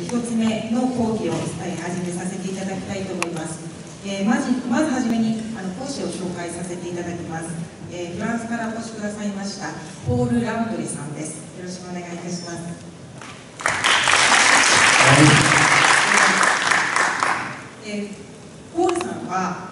1つ目の講義を始めさせていただきたいと思います。まずはじめに講師を紹介させていただきます。フランスからお越しくださいましたポール・ランドレさんです。よろしくお願いいたします。ポールさんは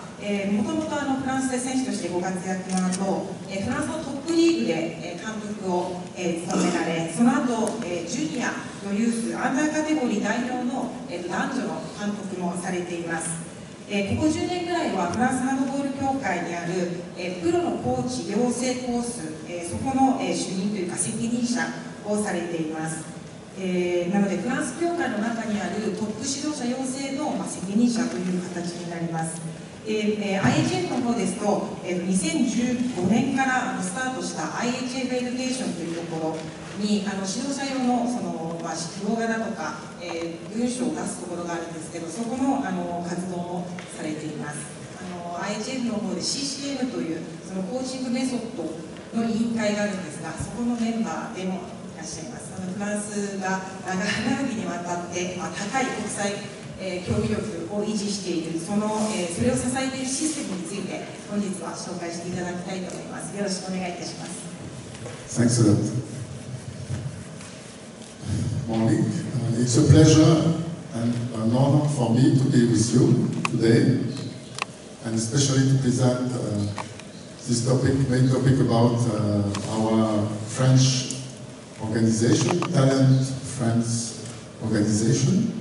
もともとフランスで選手としてご活躍の後、フランスのトップリーグで監督を務められ、その後ジュニアのユースアンダーカテゴリー代表の男女の監督もされています。ここ10年ぐらいはフランスハンドボール協会にあるプロのコーチ養成コース、そこの主任というか責任者をされています。なのでフランス協会の中にあるトップ指導者養成の責任者という形になります。IHF の方ですと、2015年からスタートした IHF エデュケーションというところに指導者用の動画だとか、文章を出すところがあるんですけど、そこの活動もされています。IHF の方で CCM というそのコーチングメソッドの委員会があるんですが、そこのメンバーでもいらっしゃいます。フランスが長きにわたって高い国際競技力を維持している、それを支えているシステムについて本日は紹介していただきたいと思います。よろしくお願いいたします。Thanks a lot. Morning. It's a pleasure and an honor for me to be with you today, and especially to present this main topic about our French organization, Talent France Organization.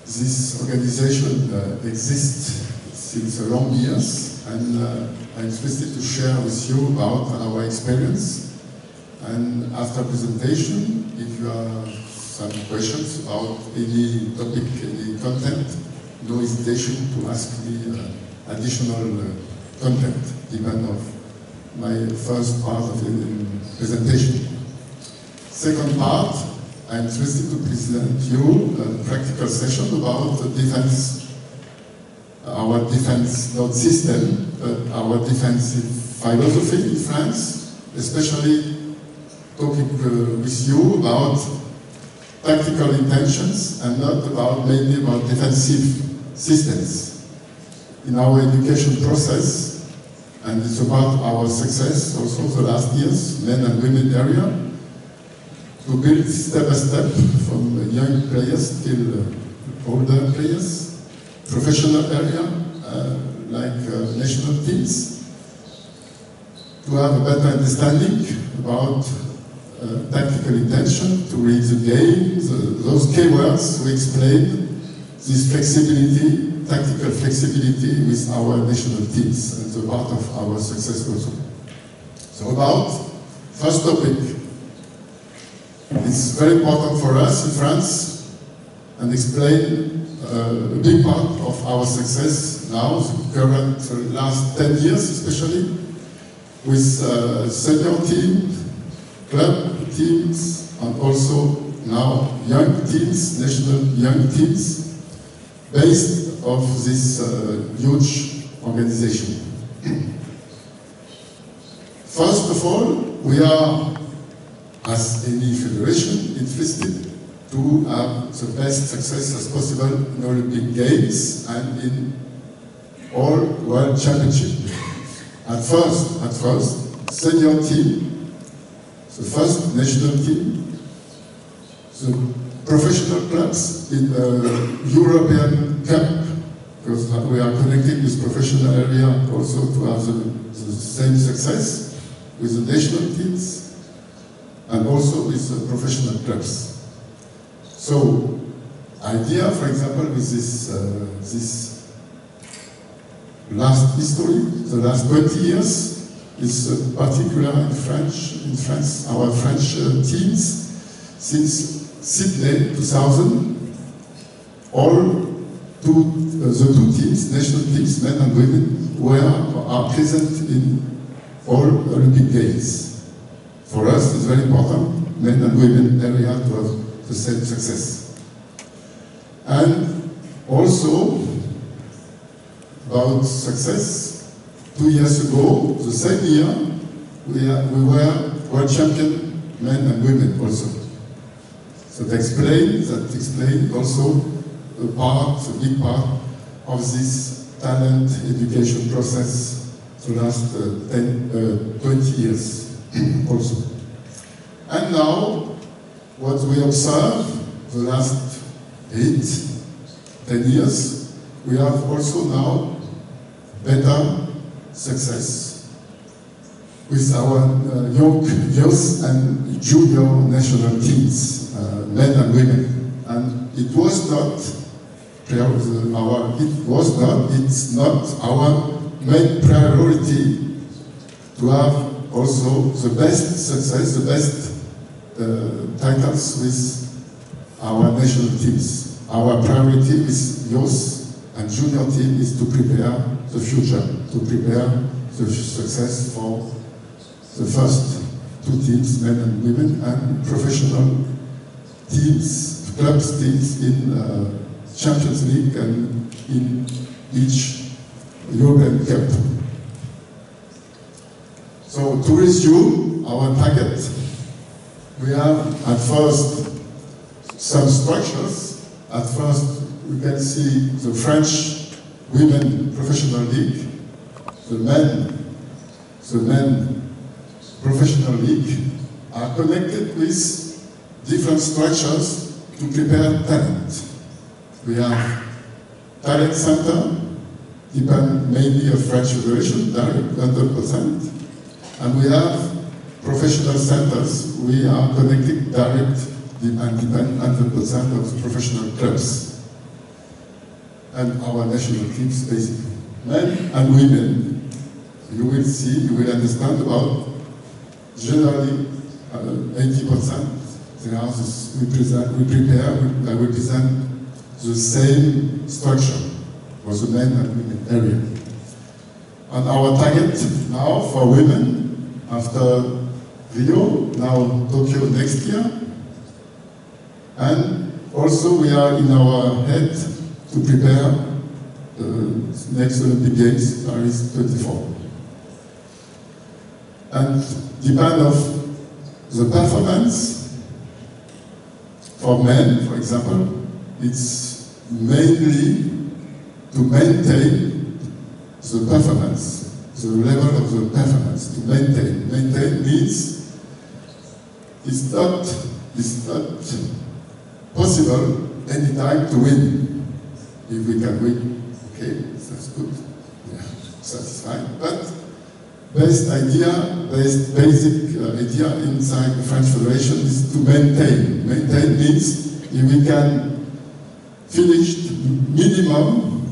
This organization exists since long years, and I'm interested to share with you about our experience. And after presentation, if you have some questions about any topic, any content, no hesitation to ask me additional content, depending on my first part of the presentation. Second part, I'm interested to present you a practical session about the defense, our defense, not system, but our defensive philosophy in France, especially talking with you about tactical intentions and not mainly about defensive systems in our education process, and it's about our success also the last years, men and women area, to build step by step from young players till older players, professional area like national teams, to have a better understanding about tactical intention, to read the game, those keywords to explain this flexibility, tactical flexibility with our national teams, and the part of our success also. So about first topic, it's very important for us in France and explain a big part of our success now, the current last 10 years especially, with senior team, club teams, and also now young teams, national young teams, based on this huge organization. First of all, we are, as any federation, interested to have the best success as possible in Olympic Games and in all World Championships. At first, senior team, the first national team, the professional clubs in the European Cup, because we are connected with professional area also to have the same success with the national teams, and also with the professional clubs. So, idea, for example, with this last history, the last 20 years, is particular in France, our French teams, since Sydney 2000, all the two teams, national teams, men and women, are present in all Olympic Games. For us, it's very important, men and women area, to have the same success. And also, about success, 2 years ago, the same year, we were world champion men and women also. that explain also a big part of this talent education process the last 20 years also. And now, what we observe the last 8-10 years, we have also now better success with our young youth and junior national teams, men and women. And it's not our main priority to have also the best success, the best titles with our national teams. Our priority with youth and junior team is to prepare the future, to prepare the success for the first two teams, men and women, and professional teams, clubs teams in Champions League and in each European Cup. So to resume our target, we have at first some structures. At first we can see the French Women Professional League, the men Professional League are connected with different structures to prepare talent. We have talent center, depend mainly of French Federation, direct 100%, and we have professional centers. We are connected direct and depend 100% of the professional clubs and our national teams, basically. Men and women, you will see, you will understand about generally 80%. We represent the same structure for the men and women area. And our target now for women, after Rio, now Tokyo next year, and also we are in our head to prepare the next Olympic Games, Paris 24. And depend of the performance for men, for example, it's mainly to maintain the performance, the level of the performance, to maintain. Maintain means it's not possible anytime to win. If we can win, okay, that's good, yeah, satisfying. But basic idea inside the French Federation is to maintain. Maintain means if we can finish minimum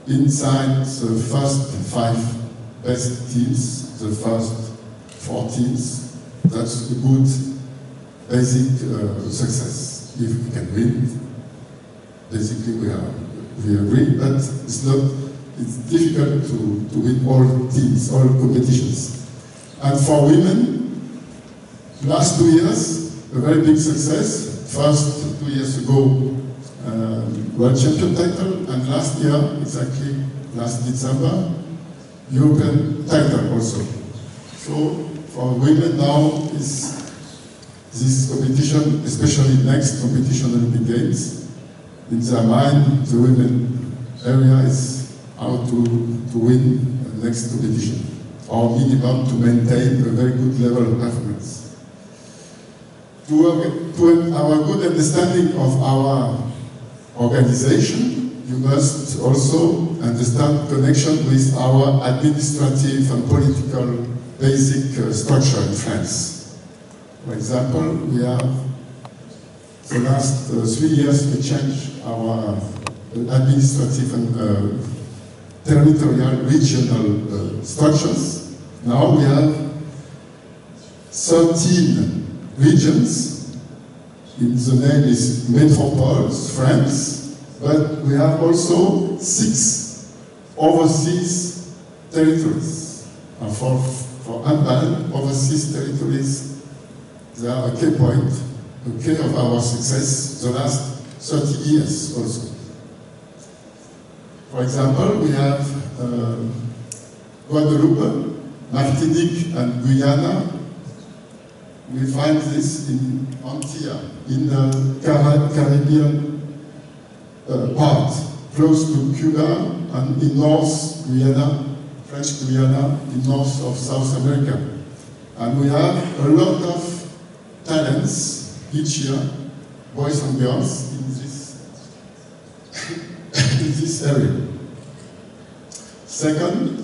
inside the first 5 best teams, the first 4 teams, that's a good basic success. If we can win, basically we agree, but it's difficult to win all teams, all competitions. And for women, last 2 years, a very big success. First, 2 years ago, World Champion title, and last year, exactly last December, European title also. So for women now is this competition, especially next competition Olympic Games. In their mind, the women area is how to win the next competition, or minimum to maintain a very good level of performance. To our good understanding of our organization, you must also understand connection with our administrative and political basic structure in France. For example, we have, the last 3 years, we changed our administrative and territorial, regional structures. Now we have 13 regions. The name is Métropoles, France, but we have also 6 overseas territories. And for handball, overseas territories, they are a key point, a key of our success the last 30 years also. For example, we have Guadeloupe, Martinique and Guyana we find this in Antilla, in the Caribbean part, close to Cuba and in North Guyana, French Guyana, in north of South America. And we have a lot of talents each year, boys and girls, in this area. Second,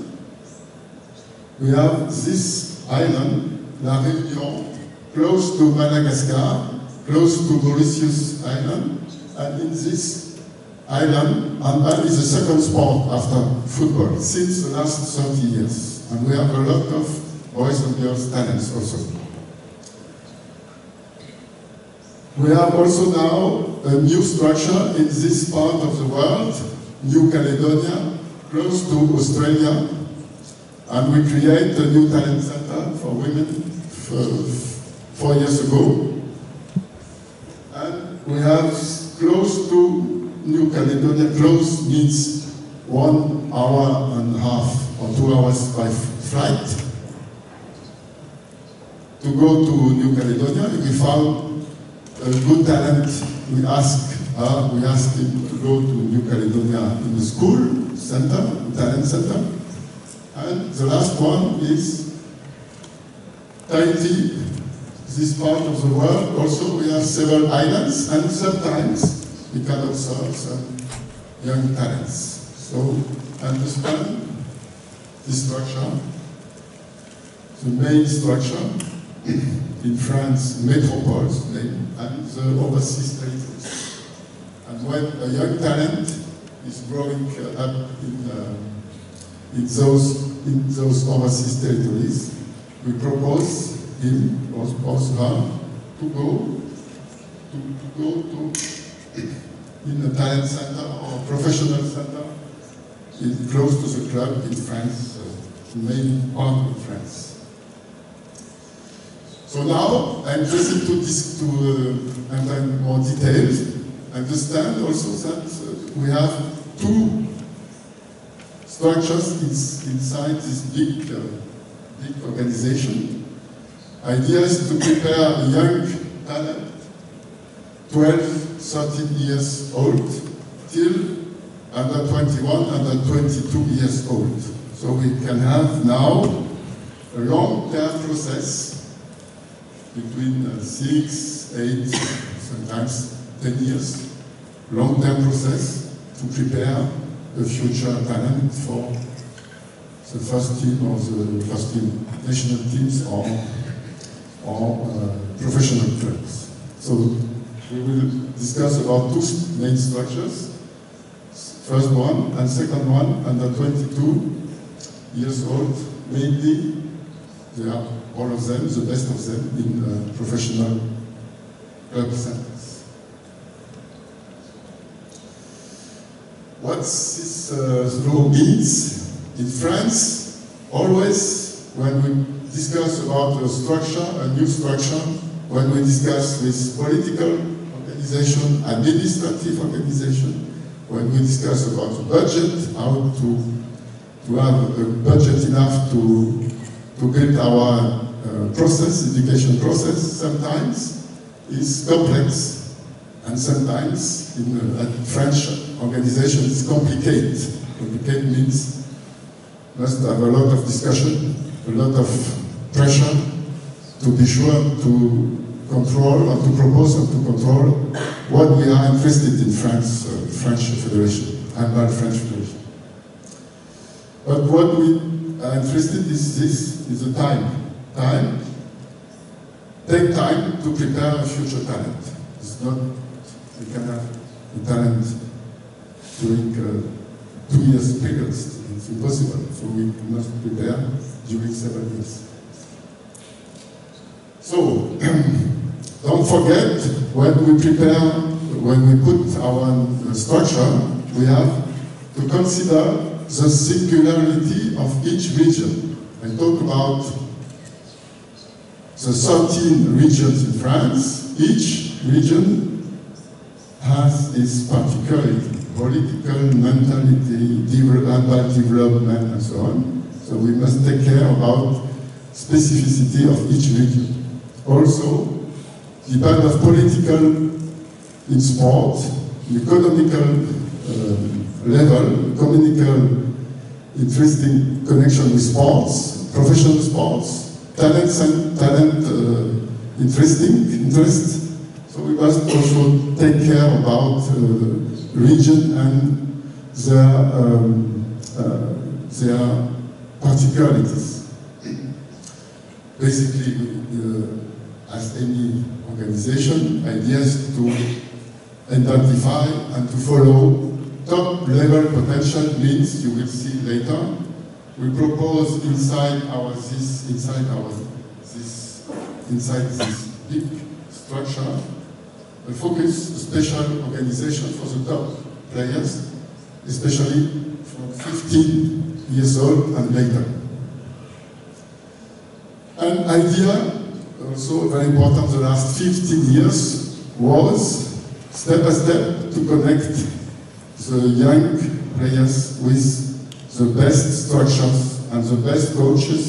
we have this island, La Réunion, close to Madagascar, close to Mauritius Island, and in this island, handball is the second sport after football since the last 30 years. And we have a lot of boys and girls talents also. We have also now a new structure in this part of the world, New Caledonia, close to Australia, and we create a new talent center for women 4 years ago. And we have close to New Caledonia, close means 1 hour and a half or 2 hours by flight to go to New Caledonia. If we found a good talent, we ask him to go to New Caledonia in the school center, talent center. And the last one is Tahiti, this part of the world. Also, we have several islands, and sometimes we can observe some young talents. So, understand this structure, the main structure in France, metropoles, and the overseas territories. And when a young talent is growing up in those overseas territories, we propose him or her to go to in a talent center or a professional center close to the club in France, the main part of France. So now I'm interested to enter more details. Understand also that we have two structures inside this big organization. Idea is to prepare a young talent, 12, 13 years old, till under 21, under 22 years old. So we can have now a long-term process between 6, 8, sometimes 10 years, long-term process to prepare the future talent for the first team or the first team, national teams or professional clubs. So we will discuss about two main structures. First one and second one, under 22 years old, mainly they are all of them, the best of them, in professional club centers. What this law means in France, always when we discuss about a structure, a new structure, when we discuss with political organization, administrative organization, when we discuss about budget, how to have a budget enough to build our education process, sometimes is complex, and sometimes in a French organization it's complicated. Complicated means must have a lot of discussion, a lot of pressure to be sure to control or to propose or to control what we are interested in France, French Federation, Handball French Federation. But what we are interested is the time. Take time to prepare a future talent. It's not, you can have a talent during 2 years periods. It's impossible. So we must prepare during 7 years. So, don't forget, when we put our structure, we have to consider the singularity of each region. I talk about the 13 regions in France. Each region has its particularity, political, mentality, development, and so on. So we must take care about specificity of each region. also depend of political in sport, economical level, economical interesting connection with sports, professional sports, talent interest. So we must also take care about region and their particularities. Basically, as any organization, idea is to identify and to follow top-level potential needs. You will see later. We propose inside this big structure a focus, a special organization for the top players, especially from 15 years old and later. An idea, also very important, the last 15 years was step by step to connect the young players with the best structures and the best coaches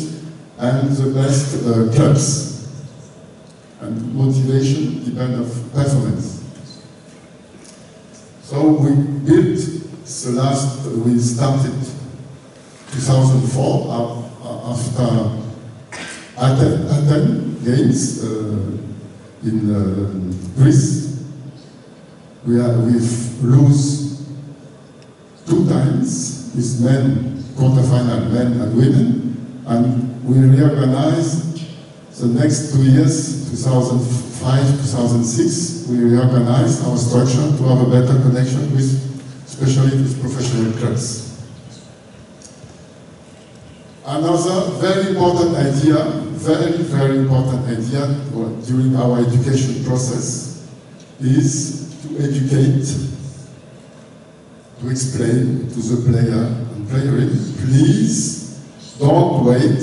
and the best clubs. And motivation depends on performance. So we built we started 2004 after Athens Games in Greece. We've lose 2 times with men, quarterfinal men and women, and we reorganized the next 2 years, 2005-2006, we reorganized our structure to have a better connection with, especially with professional clubs. Another very important idea, very important idea during our education process is to educate, to explain to the player and playerin, please don't wait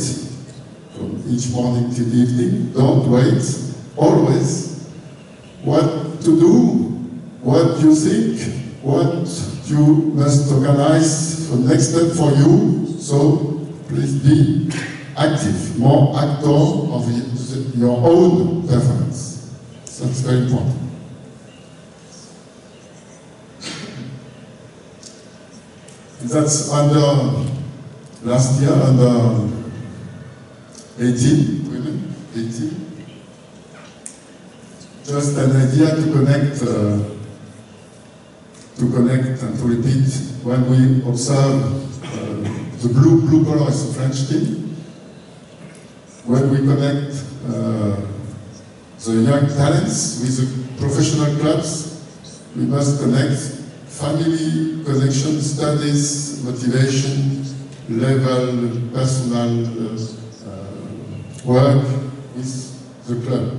from each morning till evening, don't wait, always what to do, what you think, what you must organize for next step for you, so please be active, more actor of your own performance. So that's very important. That's under, last year, under 18 women, 18. Just an idea to connect and to repeat when we observe the blue color is the French team. When we connect the young talents with the professional clubs, we must connect family connection, studies, motivation, level, personal work with the club.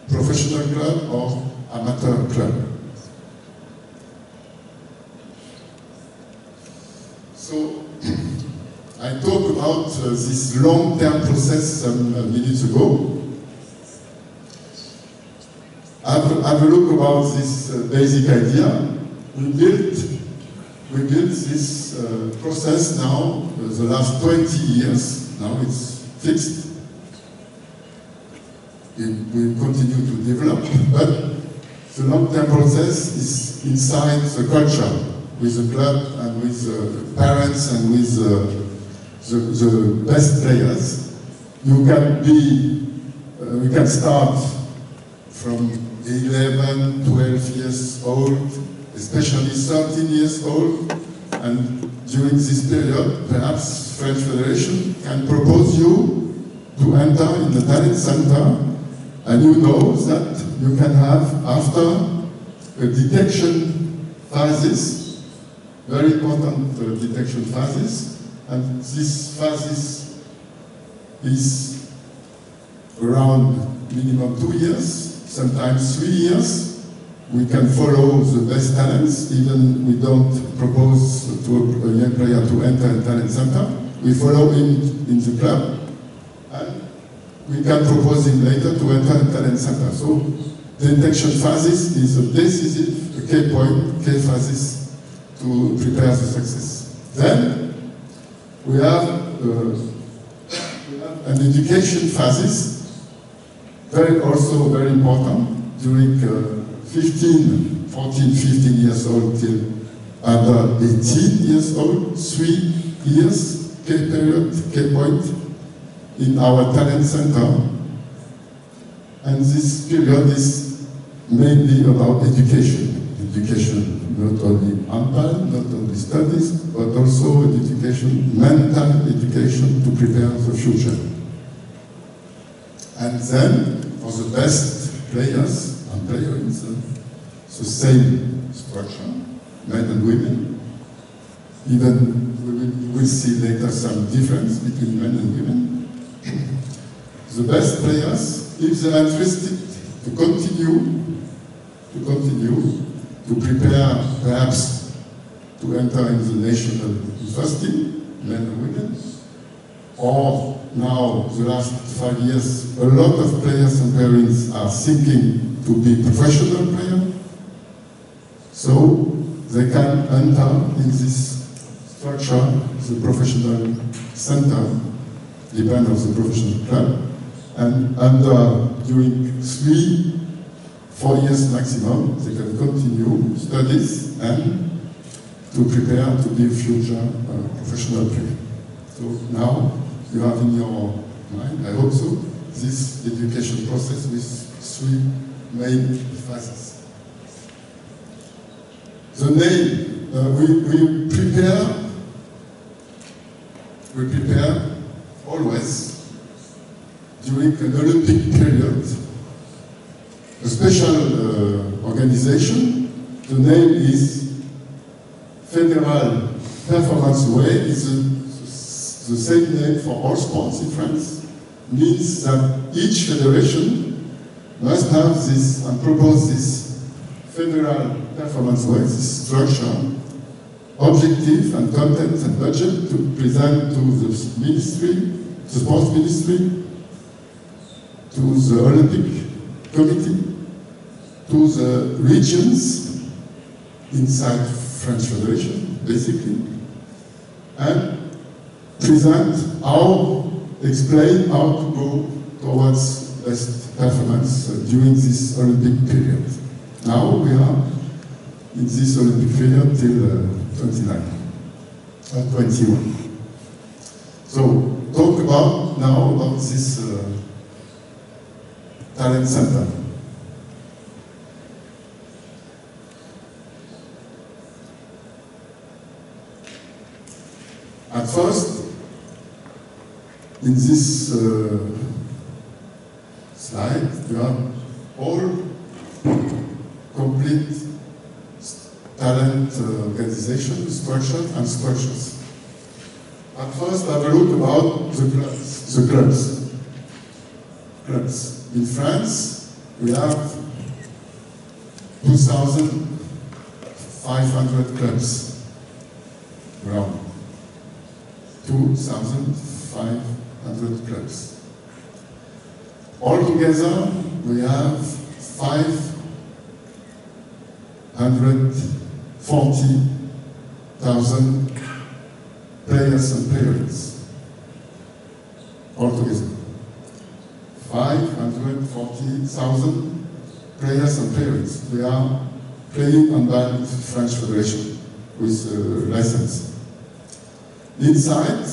Professional club or amateur club. So, I talked about this long-term process some minutes ago. Have a look about this basic idea. We built this process now, the last 20 years, now it's fixed. We continue to develop, but the long-term process is inside the culture, with the club and with the parents and with the best players. You can start from 11, 12 years old, especially 13 years old, and during this period, perhaps French Federation can propose you to enter in the talent center, and you know that you can have, after a detection phases, very important detection phases, and this phases is around minimum 2 years, sometimes 3 years. We can follow the best talents, even we don't propose to a young player to enter a talent center. We follow him in the club, and we can propose him later to enter a talent center. So the detection phases is a decisive key point, key phases to prepare the success. Then we have an education phases Also very important, during 14, 15 years old till under 18 years old, 3 years, K period, K point, in our talent center. And this period is mainly about education. Education, not only AMPAL, not only studies, but also education, mental education to prepare the future. And then, for the best players and players, the same structure, men and women. Even we will see later some difference between men and women. The best players, if they are interested to continue to prepare, perhaps, to enter in the national first team, men and women, or now, the last 5 years, a lot of players and parents are thinking to be professional players, so they can enter in this structure, the professional center, depend on the professional club, and during 3-4 years maximum, they can continue studies and to prepare to be a future professional player. So now you have in your mind, I hope so, this education process with 3 main phases. The name, we prepare always during an Olympic period a special organization. The name is Federal Performance Way. It's the same name for all sports in France. Means that each federation must have this and propose this Federal Performance Way, this structure, objective and content and budget to present to the ministry, the sports ministry, to the Olympic Committee, to the regions inside French Federation, basically, and present explain how to go towards best performance during this Olympic period. Now we are in this Olympic period till 21. So talk about now about this talent center. At first, in this slide, you have all complete talent organization, structure and structures. At first, have a look about the clubs. In France, we have 2,500 clubs around. 2,500 clubs. Altogether, we have 540,000 players and parents. Altogether. 540,000 players and parents. We are playing under the French Federation with license. Inside,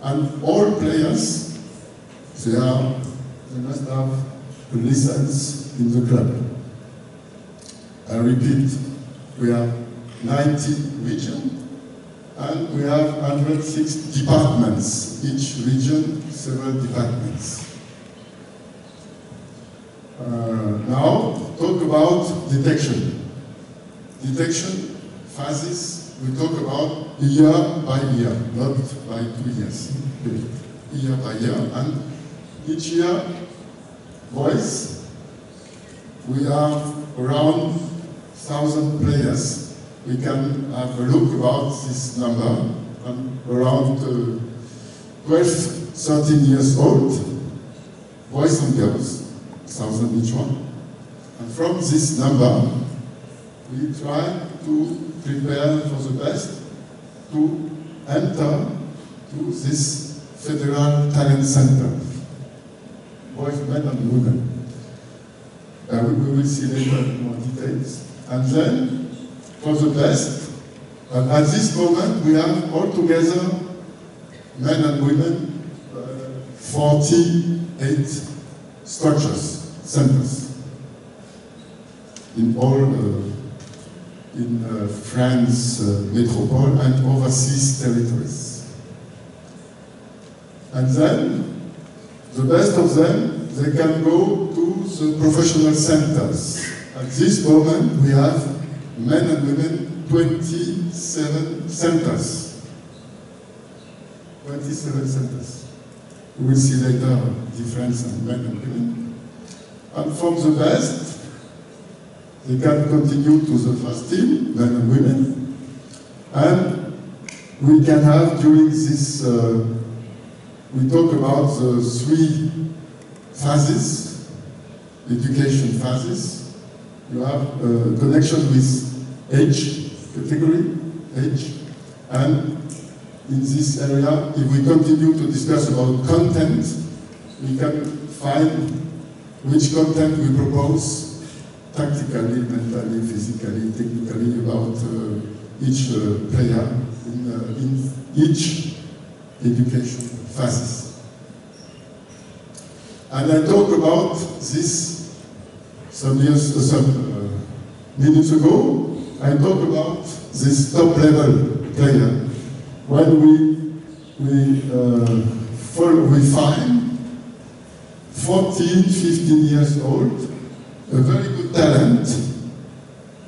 and all players, they must have a license in the club. I repeat, we have 90 regions, and we have 106 departments. Each region, several departments. Now, talk about detection. Detection phases. We talk about year by year, not by 2 years. Year by year, and each year, boys, we have around 1,000 players. We can have a look about this number, and around 12, 13 years old, boys and girls, 1,000 each one. And from this number, we try to prepare for the best to enter to this Federal Talent Center. boys, men and women. We will see later more details. And then, for the best, at this moment we have altogether, men and women, 48 structures, centers, in all, in France metropole and overseas territories. And then, the best of them, they can go to the professional centers. At this moment, we have men and women, 27 centers. 27 centers. We will see later difference in men and women. And from the best, they can continue to the first team, men and women. And we can have during this, we talk about the 3 phases, education phases. You have a connection with age, category, age, and in this area, if we continue to discuss about content, we can find which content we propose tactically, mentally, physically, technically about each player in each education phases. And I talked about this some minutes ago. I talked about this top-level player. When we find 14, 15 years old, a very good talent,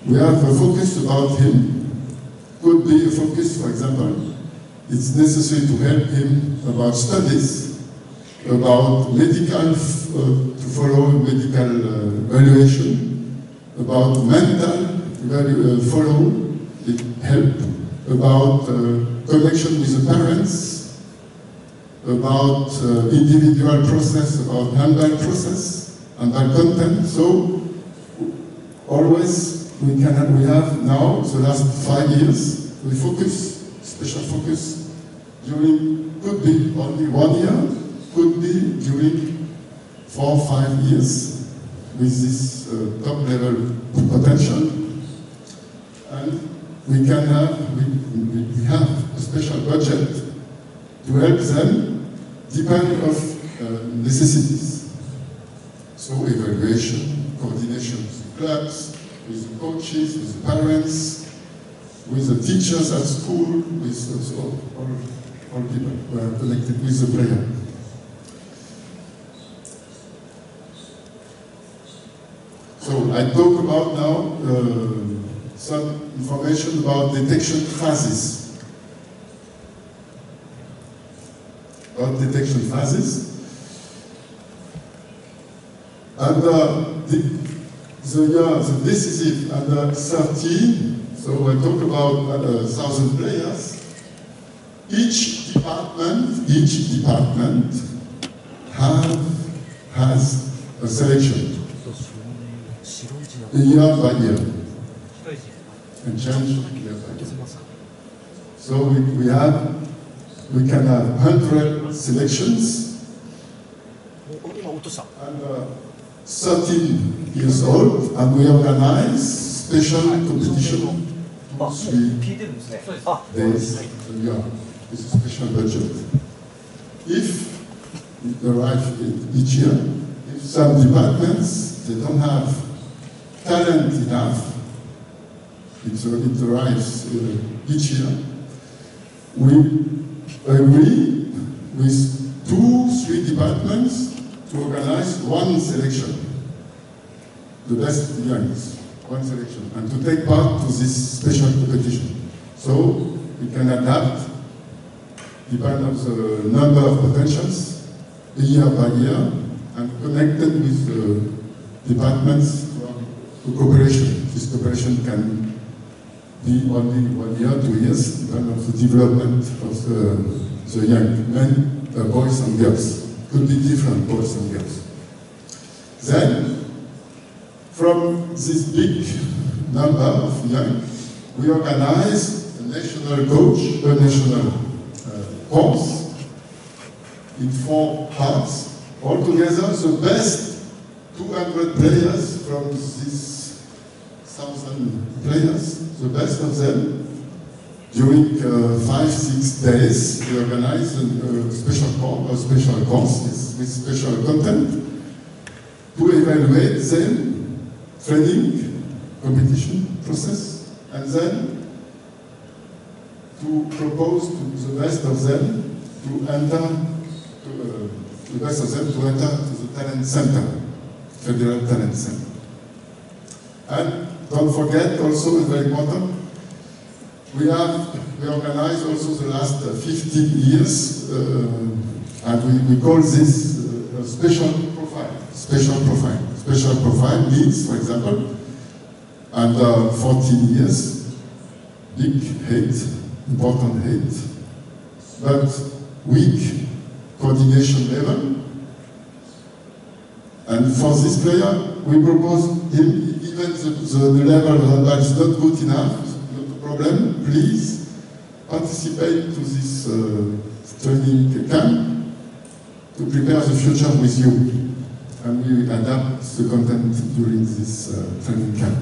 we have a focus about him. Could be a focus, for example, it's necessary to help him about studies, about medical, to follow medical evaluation, about mental follow, help, about connection with the parents, about individual process, about handbag process, handbag content. So always we have now, the last 5 years, we focus, special focus, during, could be only 1 year, could be during 4 or 5 years with this top level potential. And we can have, we have a special budget to help them depending on necessities. So evaluation, coordination with the clubs, with the coaches, with the parents, with the teachers at school, with all people who are connected with the player. So I talk about now some information about detection phases. About detection phases. And the decisive under 13, so I talk about 1,000 players. Each department has a selection, year by year, and change year by year. So we can have 100 selections, and 13 years old, and we organize special competition 3 days a year with a special budget. If it arrives each year, if some departments, they don't have talent enough, it arrives each year, we agree with 2-3 departments to organize 1 selection, the best youngs, 1 selection, and to take part to this special competition. So we can adapt, depending on the number of potentials, year by year, and connected with the departments to cooperation. This cooperation can be only 1 year, 2 years, depending on the development of the young men, boys and girls. Could be different boys and girls. Then, from this big number of young, we organize a national course in 4 parts. altogether, the best 200 players from these 1,000 players, the best of them, during 5-6 days, we organize a special course with special content to evaluate them, training, competition process, and then to propose to the best of them to enter to the talent center, Federal Talent Center. And don't forget, also it's very important, we organize also the last 15 years, and we call this special profile. Special profile means, for example, under 14 years, big height, important height, but weak coordination level. And for this player, we propose him, even the level that is not good enough, not a problem, please participate to this training camp to prepare the future with you. And we adapt the content during this training camp.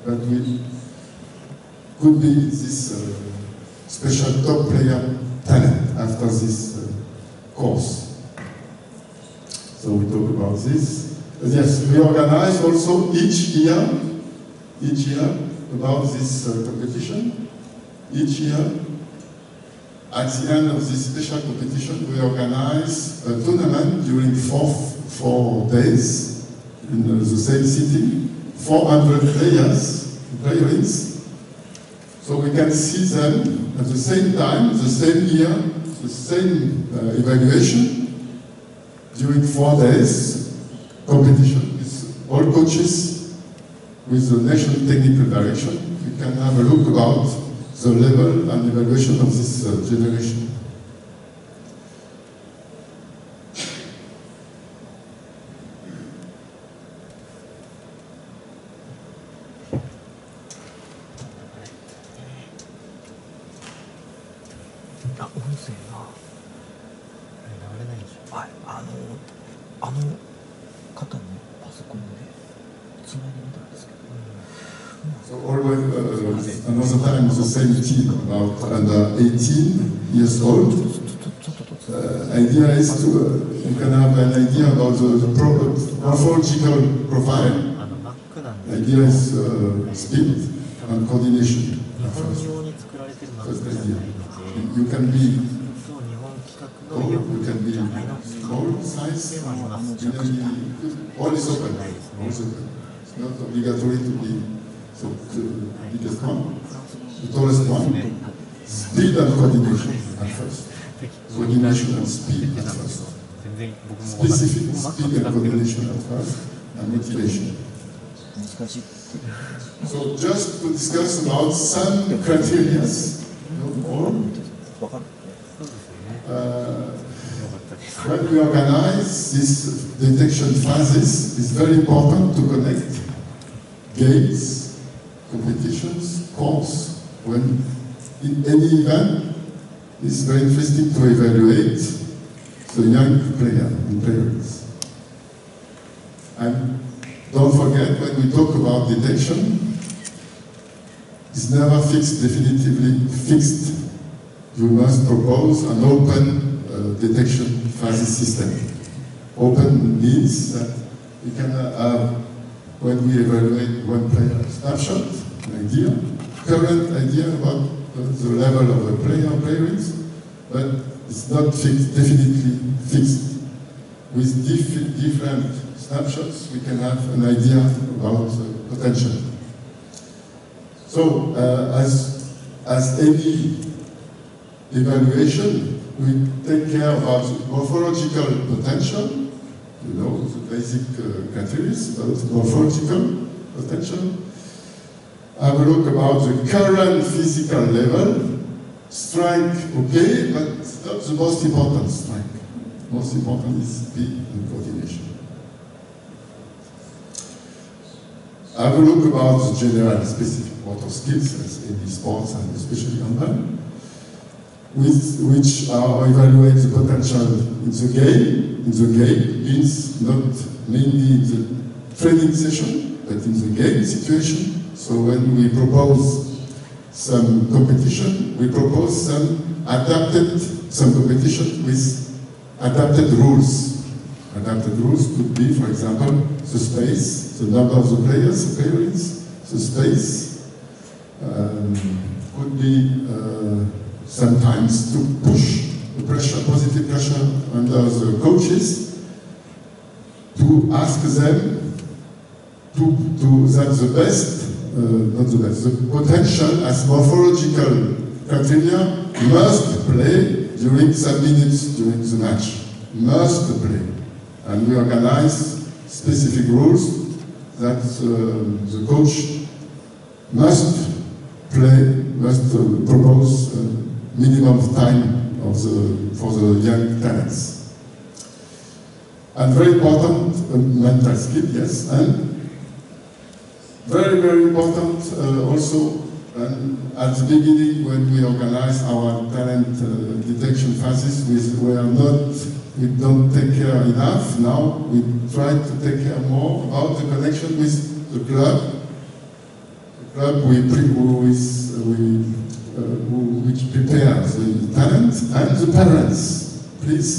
But we could be this special top player talent after this course. So we talk about this. Yes, we organize also each year about this competition. Each year, at the end of this special competition, we organize a tournament during four days in the same city, 400 players, so we can see them at the same time, the same year, the same evaluation during 4 days competition with all coaches, with the national technical direction. We can have a look about the level and evaluation of this generation. So always another time the same team, about under 18 years old. Idea is to you can have an idea about the morphological profile. Idea is speed and coordination. First idea. You can be tall, you can be small size, all is open. It's not obligatory to be the biggest one, the tallest one. Speed and coordination at first. Coordination and speed at first. Specific speed and coordination at first, and motivation. So just to discuss about some criteria, not all. When we organize these detection phases, it's very important to connect games, competitions, course. When in any event, it's very interesting to evaluate the young player and players. And don't forget, when we talk about detection, it's never fixed, definitively fixed. You must propose an open detection phases system. Open means that we can have, when we evaluate one player, a snapshot, an idea, current idea about the level of the player players, but it's not fixed, definitely fixed. With different snapshots, we can have an idea about the potential. So, as any evaluation, we take care about the morphological potential, you know, the basic criteria about morphological potential. Have a look about the current physical level. Strength, okay, but it's not the most important strength. Most important is speed and coordination. Have a look about the general specific motor skills, as in the sports and especially handball, which are evaluate the potential in the game, in the game means not mainly in the training session, but in the game situation. So when we propose some competition, we propose some competition with adapted rules. Adapted rules could be, for example, the space, the number of the players, the players, the space. Could be sometimes to push the pressure, positive pressure under the coaches, to ask them that the best, not the best, the potential as morphological criteria must play during some minutes during the match. Must play. And we organize specific rules that the coach must play, must propose minimum time for the young talents. And very important, mental skill, yes, and very, very important also at the beginning when we organize our talent detection phases, we don't take care enough. Now we try to take care more about the connection with the club. The club which prepares the talent and the parents. Please,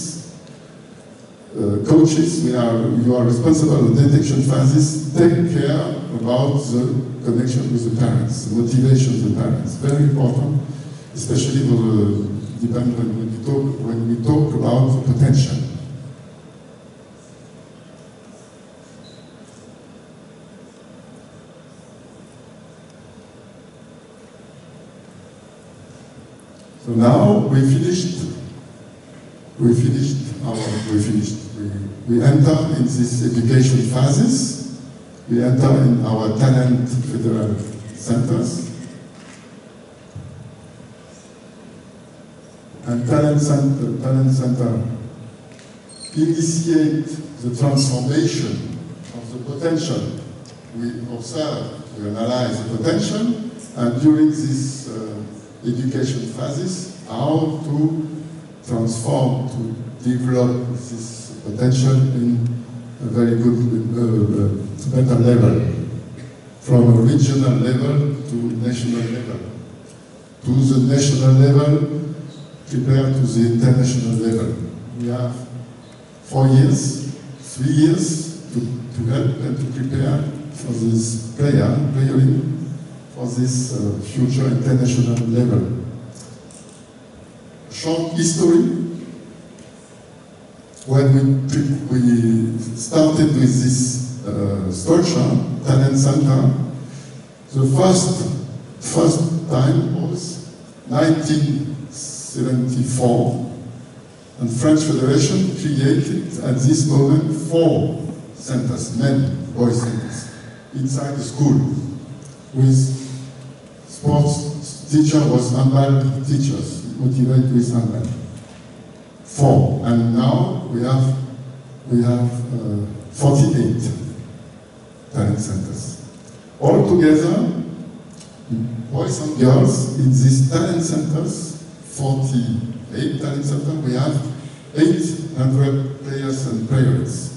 coaches, you are responsible for the detection phases. Take care about the connection with the parents, the motivation of the parents. Very important, especially for the when we talk about potential. So now we enter in these education phases. We enter in our talent federal centers. And talent center initiate the transformation of the potential. We observe, we analyze the potential, and during this education phases, how to transform, to develop this potential in a very good, better level, from a regional level to national level. To the national level, prepare to the international level. We have 4 years, 3 years to help and to prepare for this playing for this future international level. Short history. When we started with this structure, Talent Center, the first time was 1974, and French Federation created at this moment 4 centers, boys centers, inside the school, with sports teacher was handball teachers, motivated with handball. 4, and now we have 48 talent centers. All together, boys and girls in these talent centers, 48 talent centers, we have 800 players and players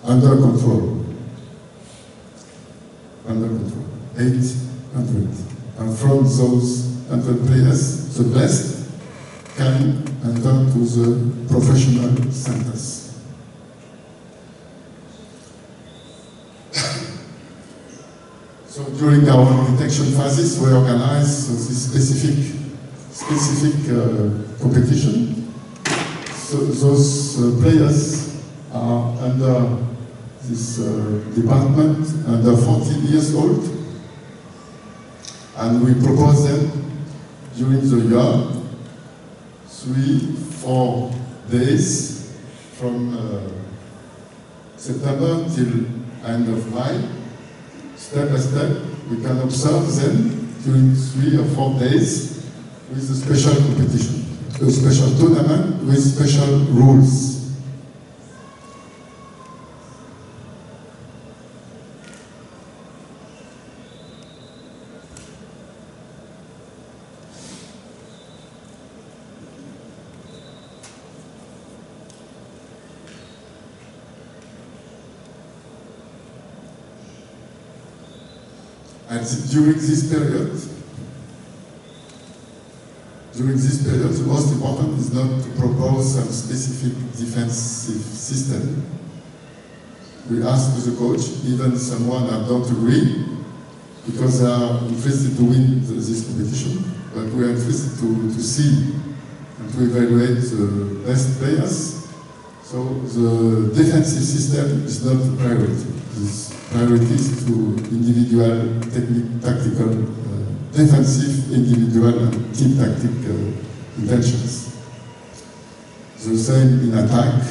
under control. 800. And from those 100 players, the best can enter to the professional centers. So during our detection phases, we organize this specific competition. So those players are under this department, under 14 years old, and we propose them during the year 3-4 days from September till end of May. Step by step, we can observe them during 3 or 4 days with a special competition, a special tournament with special rules. And during this period, the most important is not to propose some specific defensive system. We ask to the coach, even someone I don't agree, because they are interested to win this competition, but we are interested to see and to evaluate the best players. So the defensive system is not the priority. The priority is to individual, tactical, defensive, individual, and team tactic intentions. The same in attack.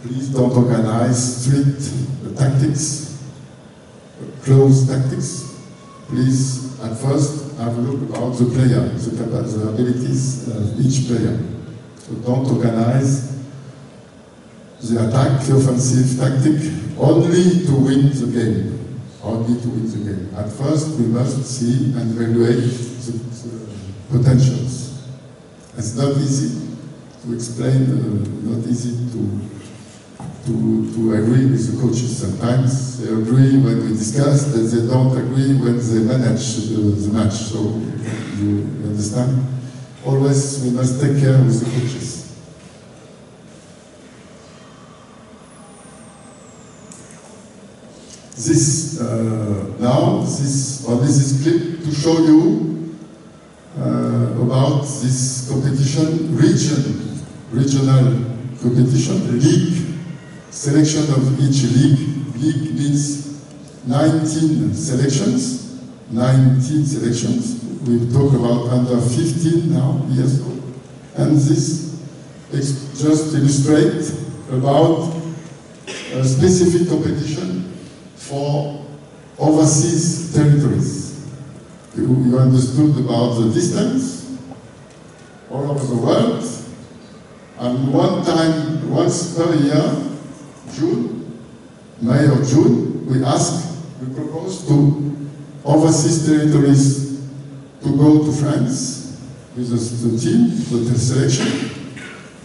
Please don't organize strict tactics, close tactics. Please, at first, have a look about the player, the abilities of each player. So don't organize the attack, the offensive tactic, only to win the game. Only to win the game. At first, we must see and evaluate the potentials. It's not easy to explain, not easy to agree with the coaches. Sometimes they agree when we discuss, but they don't agree when they manage the match. So you understand? Always we must take care with the coaches. This this clip to show you about this competition, regional competition, league. Selection of each league. League means 19 selections. 19 selections. We talk about under 15 now, years old. And this just illustrates about a specific competition for overseas territories. You understood about the distance all over the world. And once per year, June, May or June, we propose to overseas territories to go to France with the team, with the selection,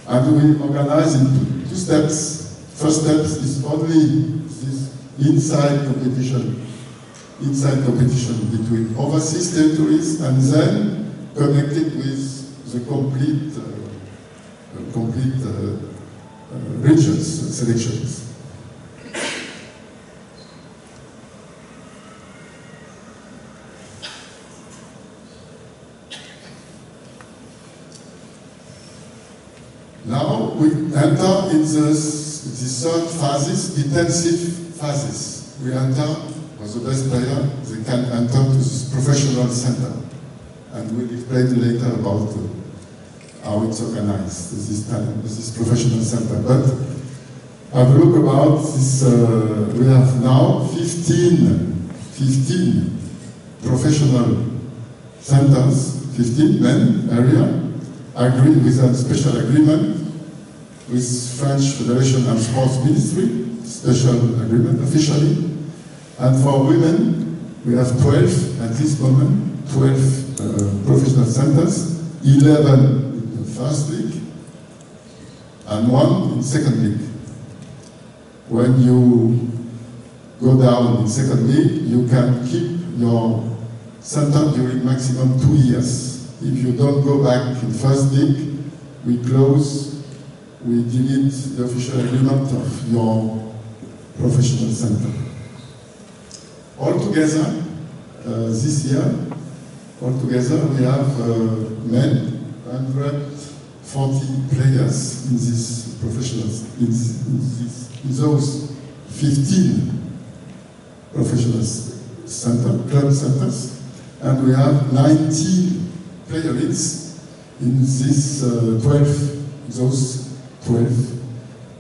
and we organize in two steps. First step is only this inside competition between overseas territories, and then connected with the complete regions selections. Now we enter in the third phases, intensive phases. We enter, for the best player, they can enter to this professional center. And we'll explain later about how it's organized, this professional center. But have a look about this, we have now 15 professional centers, 15 men area, agree with a special agreement with French Federation and Sports Ministry, special agreement officially. And for women, we have 12 at this moment, 12 professional centers, 11 in the first league, and 1 in second league. When you go down in second league, you can keep your center during maximum 2 years. If you don't go back in first league, we close, we delete the official agreement of your professional center. Altogether, this year, altogether we have men, 140 players in these professionals, in those 15 professional club centers, and we have 19 players in those 12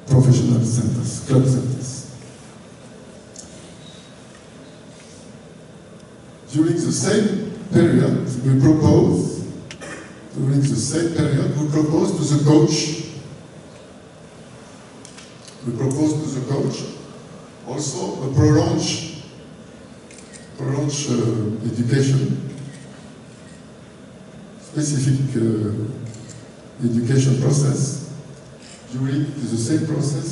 professional centers, club centers. During the same period, we propose to the coach, also a prolonged education, specific education process during the same process,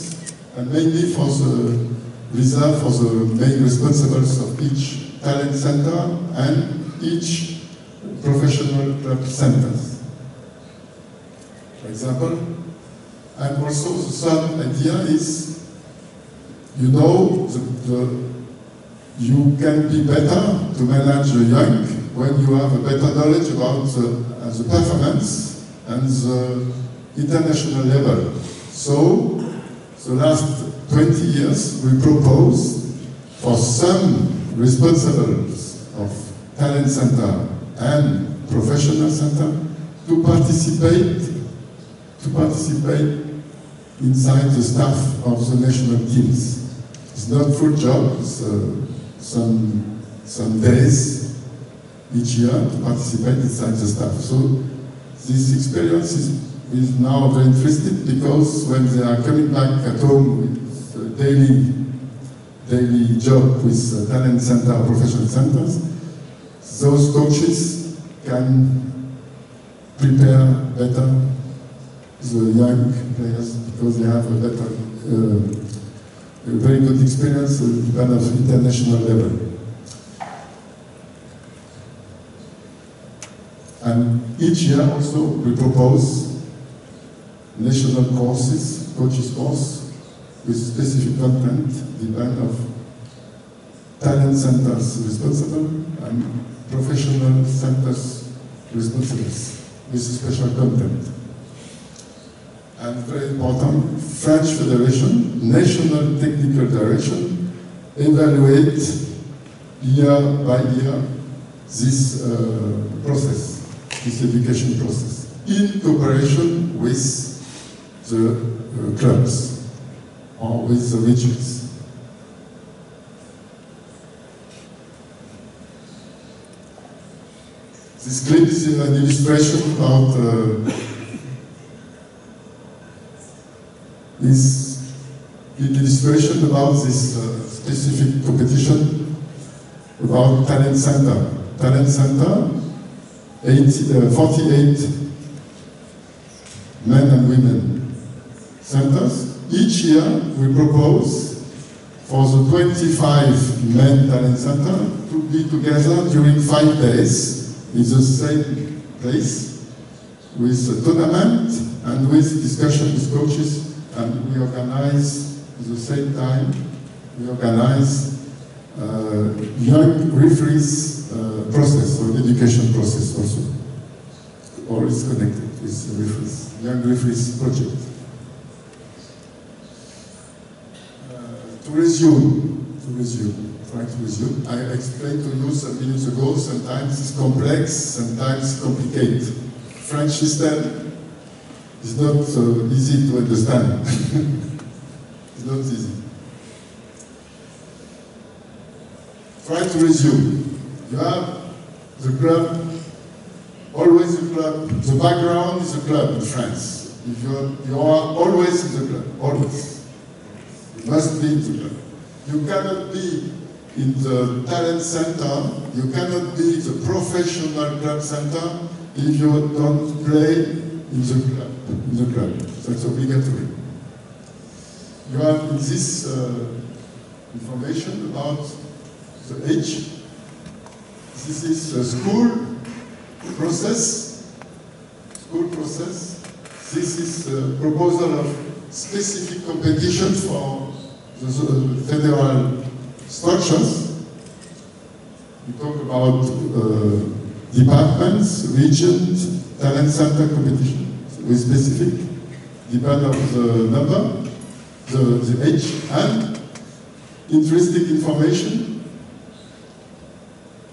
and mainly for the reserved for the main responsibles of each talent center and each professional club centers. For example, and also the third idea is, you know, you can be better to manage the young when you have a better knowledge about the performance and the international level. So, the last 20 years we propose for some responsibles of talent center and professional center to participate inside the staff of the national teams. It's not full job, it's some days each year to participate inside the staff. So this experience is now very interesting, because when they are coming back at home with a daily job with talent center or professional centers, those coaches can prepare better the young players, because they have a better, a very good experience at kind of international level. And each year also we propose national courses, coaches course, with specific content, depend of talent centers responsible and professional centers responsible, with special content. And very important, French Federation, National Technical Direction, evaluate year by year this process, this education process, in cooperation with the clubs or with the regions. This clip is an illustration about is an illustration about this specific competition about talent center. Talent center, 48 men and women centers. Each year we propose for the 25 men talent center to be together during 5 days in the same place with a tournament and with discussion with coaches. And we organize, at the same time, we organize young referees process, or education process also. All is connected with referees, young referees project. To resume, I explained to you some minutes ago, sometimes it's complex, sometimes complicated. French system is not easy to understand. It's not easy. Try to resume. You have the club, always the club. The background is the club in France. If you are always in the club, always. You must be in the club. You cannot be in the talent center, you cannot be in the professional club center if you don't play in the club. That's obligatory. You have this information about the age. This is a school process. This is a proposal of specific competition for the federal structures. We talk about departments, regions, talent center competition. With specific, depend on the number, the age, and interesting information.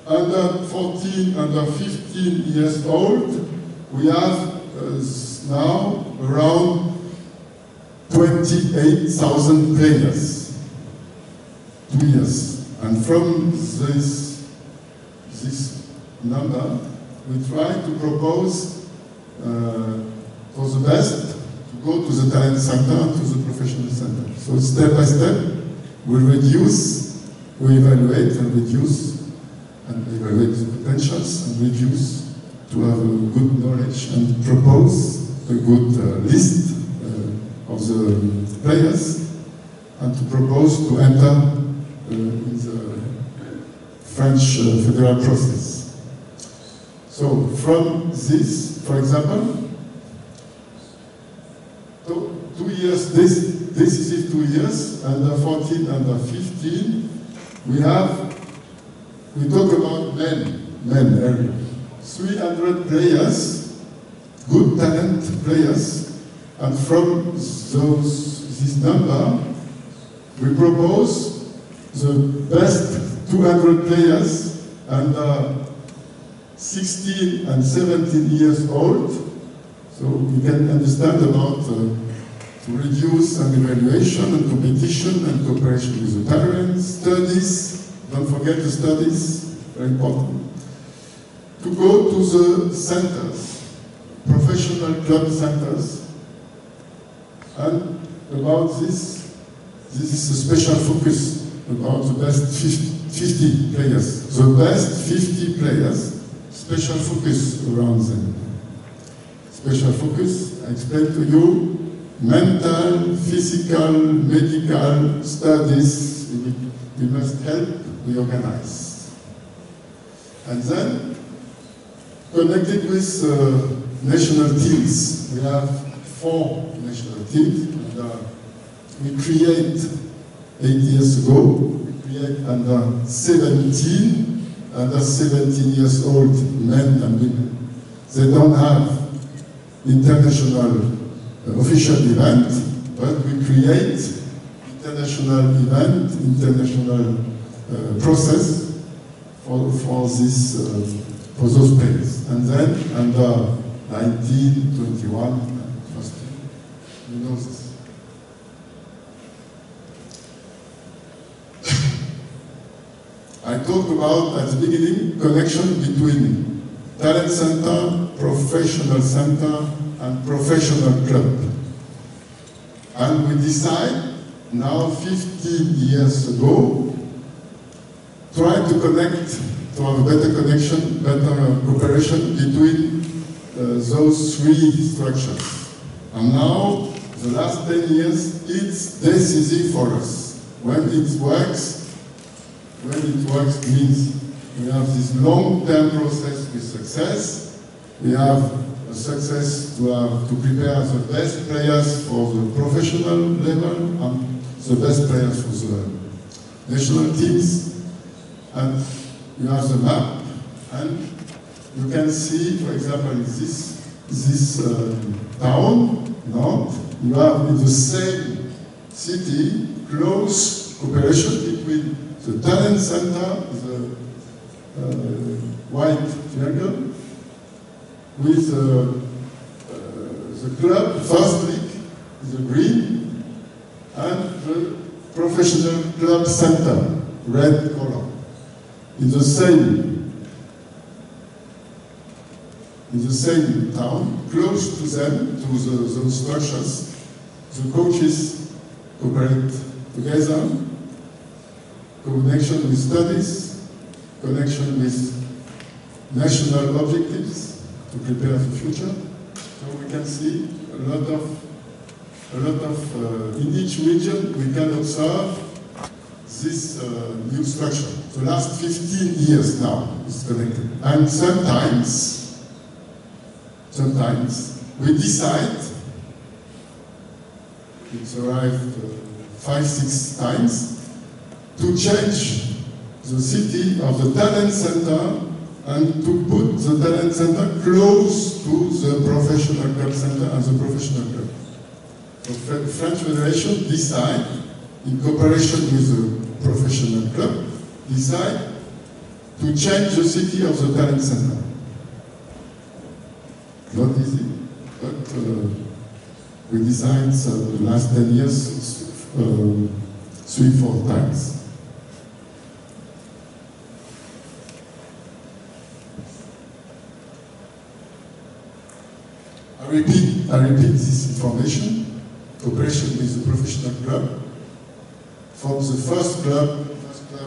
Under 14, under 15 years old, we have now around 28,000 players. 2 years. And from this number, we try to propose for the best to go to the talent center and to the professional center. So step by step, we reduce, we evaluate and reduce, and evaluate the potentials and reduce to have a good knowledge and propose a good list of the players and to propose to enter in the French federal process. So from this, for example, 2 years, decisive 2 years, under 14, under 15, we talk about men area. 300 players, good talent players, and from this number, we propose the best 200 players under 16 and 17 years old. So you can understand about to reduce an evaluation and competition and cooperation with the parents, studies, don't forget the studies, very important. To go to the centers, professional club centers, and about this is a special focus about the best 50 players. The best 50 players, special focus around them. Special focus, I explained to you, mental, physical, medical studies, we must help, we organize. And then, connected with national teams, we have 4 national teams. And, we create 8 years ago, we create under 17 years old men and women. They don't have international official event, but we create international event, international process for those players. And then under 19, 21, you know this. I talked about at the beginning connection between talent center, professional center, and professional club. And we decide now 15 years ago, try to connect, to have a better connection, better cooperation between those 3 structures. And now, the last 10 years, it's decisive for us. When it works means we have this long-term process with success. We have a success to prepare the best players for the professional level and the best players for the national teams. And you have the map, and you can see, for example, this town, Nantes, you have in the same city close cooperation between the talent center, the white triangle, with the club, first league, the green, and the professional club center, red color. In the same town, close to them, to those structures, the coaches cooperate together, connection with studies, connection with national objectives to prepare the future. So we can see a lot of in each region we can observe this new structure. The last 15 years now is connected. And sometimes we decide, it's arrived 5-6 times, to change the city of the talent center and to put the talent center close to the professional club center and the professional club. The French Federation decide, in cooperation with the professional club, decide to change the city of the talent center. Not easy, but we decided the last 10 years 3-4 times. I repeat this information, cooperation with the professional club. From the first club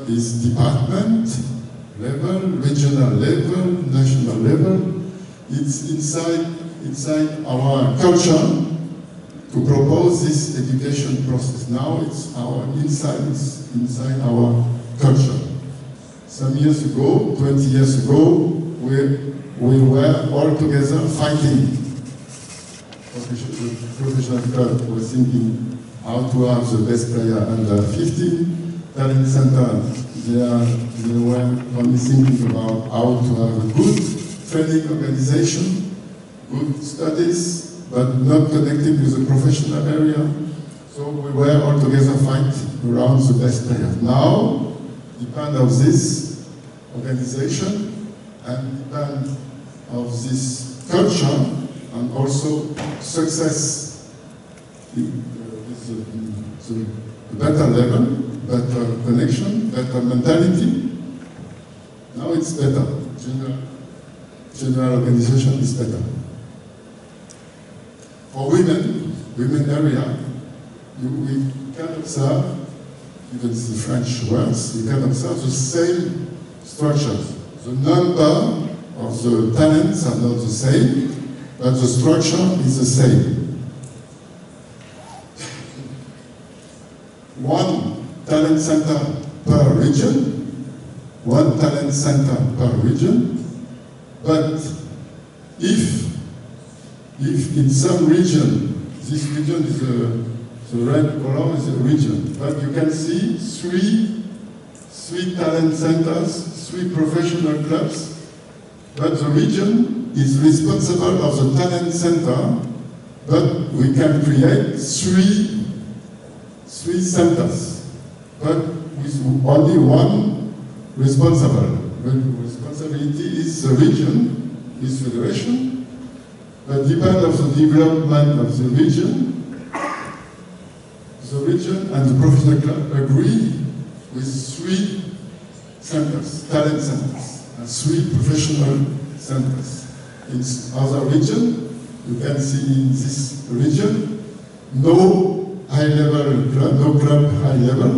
is department level, regional level, national level. It's inside our culture. to propose this education process. Now it's inside our culture. Some years ago, 20 years ago, we were all together fighting. The professional club was thinking how to have the best player under 15. Talent center, they were only thinking about how to have a good training organization, good studies, but not connected with the professional area. So we were all together fighting around the best player. Now, depend of this organization and depend of this culture and also success with the better level, better connection, better mentality. Now it's better. General organization is better. For women area, we can observe, even the French words, we can observe the same structures. The number of the talents are not the same, but the structure is the same. One talent center per region, but if in some region, this region is the red color is a region, but you can see three talent centers, 3 professional clubs, but the region is responsible of the talent center, but we can create three centers, but with only one responsible. The responsibility is the region, is federation, but depend on the development of the region and the professional club agree with 3 centers, talent centers, and 3 professional centers. In other region, you can see in this region, no high-level club, no club high-level.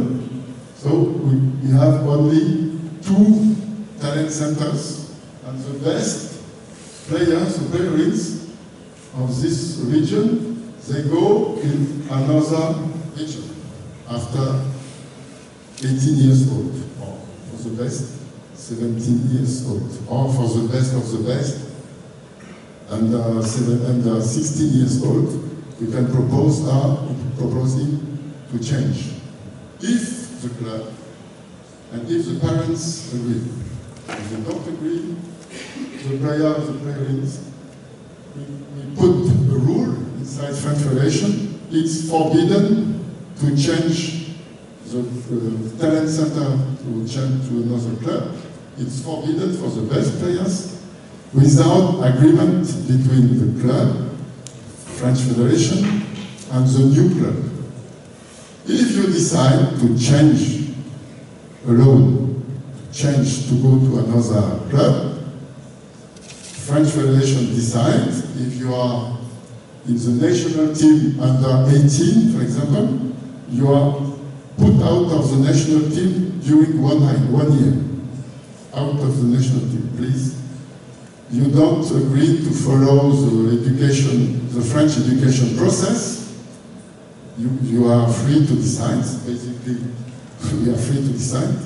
So we have only 2 talent centers, and the best players, the players of this region, they go in another region after 18 years old, or for the best, 17 years old, or for the best of the best, and 16 years old, we can propose him to change. If the club and if the parents agree. If they don't agree, the players, we put a rule inside French Federation. It's forbidden to change the talent center to change to another club. It's forbidden for the best players without agreement between the club, French Federation, and the new club. If you decide to change alone, change to go to another club, French Federation decides if you are in the national team under 18, for example, you are put out of the national team during 1 year. Out of the national team, please. You don't agree to follow the French education process. You are free to decide, basically, we are free to decide.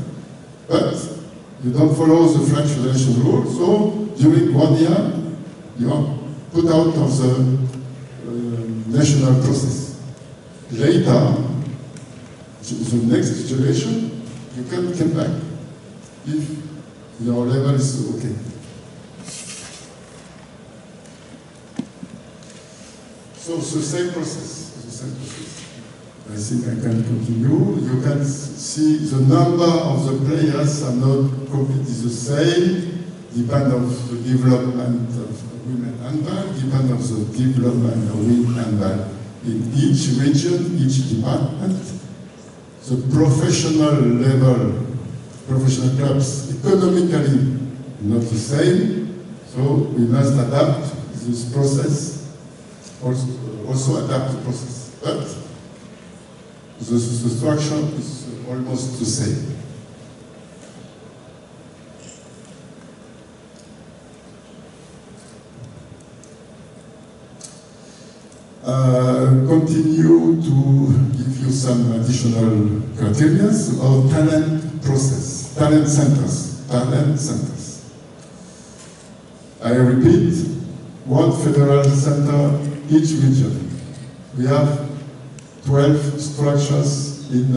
But you don't follow the French Federation rules, so during 1 year, you are put out of the national process. Later, the next generation, you can come back if your level is okay. So it's the same process. I think I can continue. You can see the number of the players are not completely the same, depend on the development of women handball, depend on the development of women handball in each region, each department. The professional level, professional clubs, economically not the same, so we must adapt this process, also adapt the process. But the structure is almost the same. continue to give you some additional criteria of talent process, talent centers, talent centers. I repeat, one federal center each region. We have 12 structures in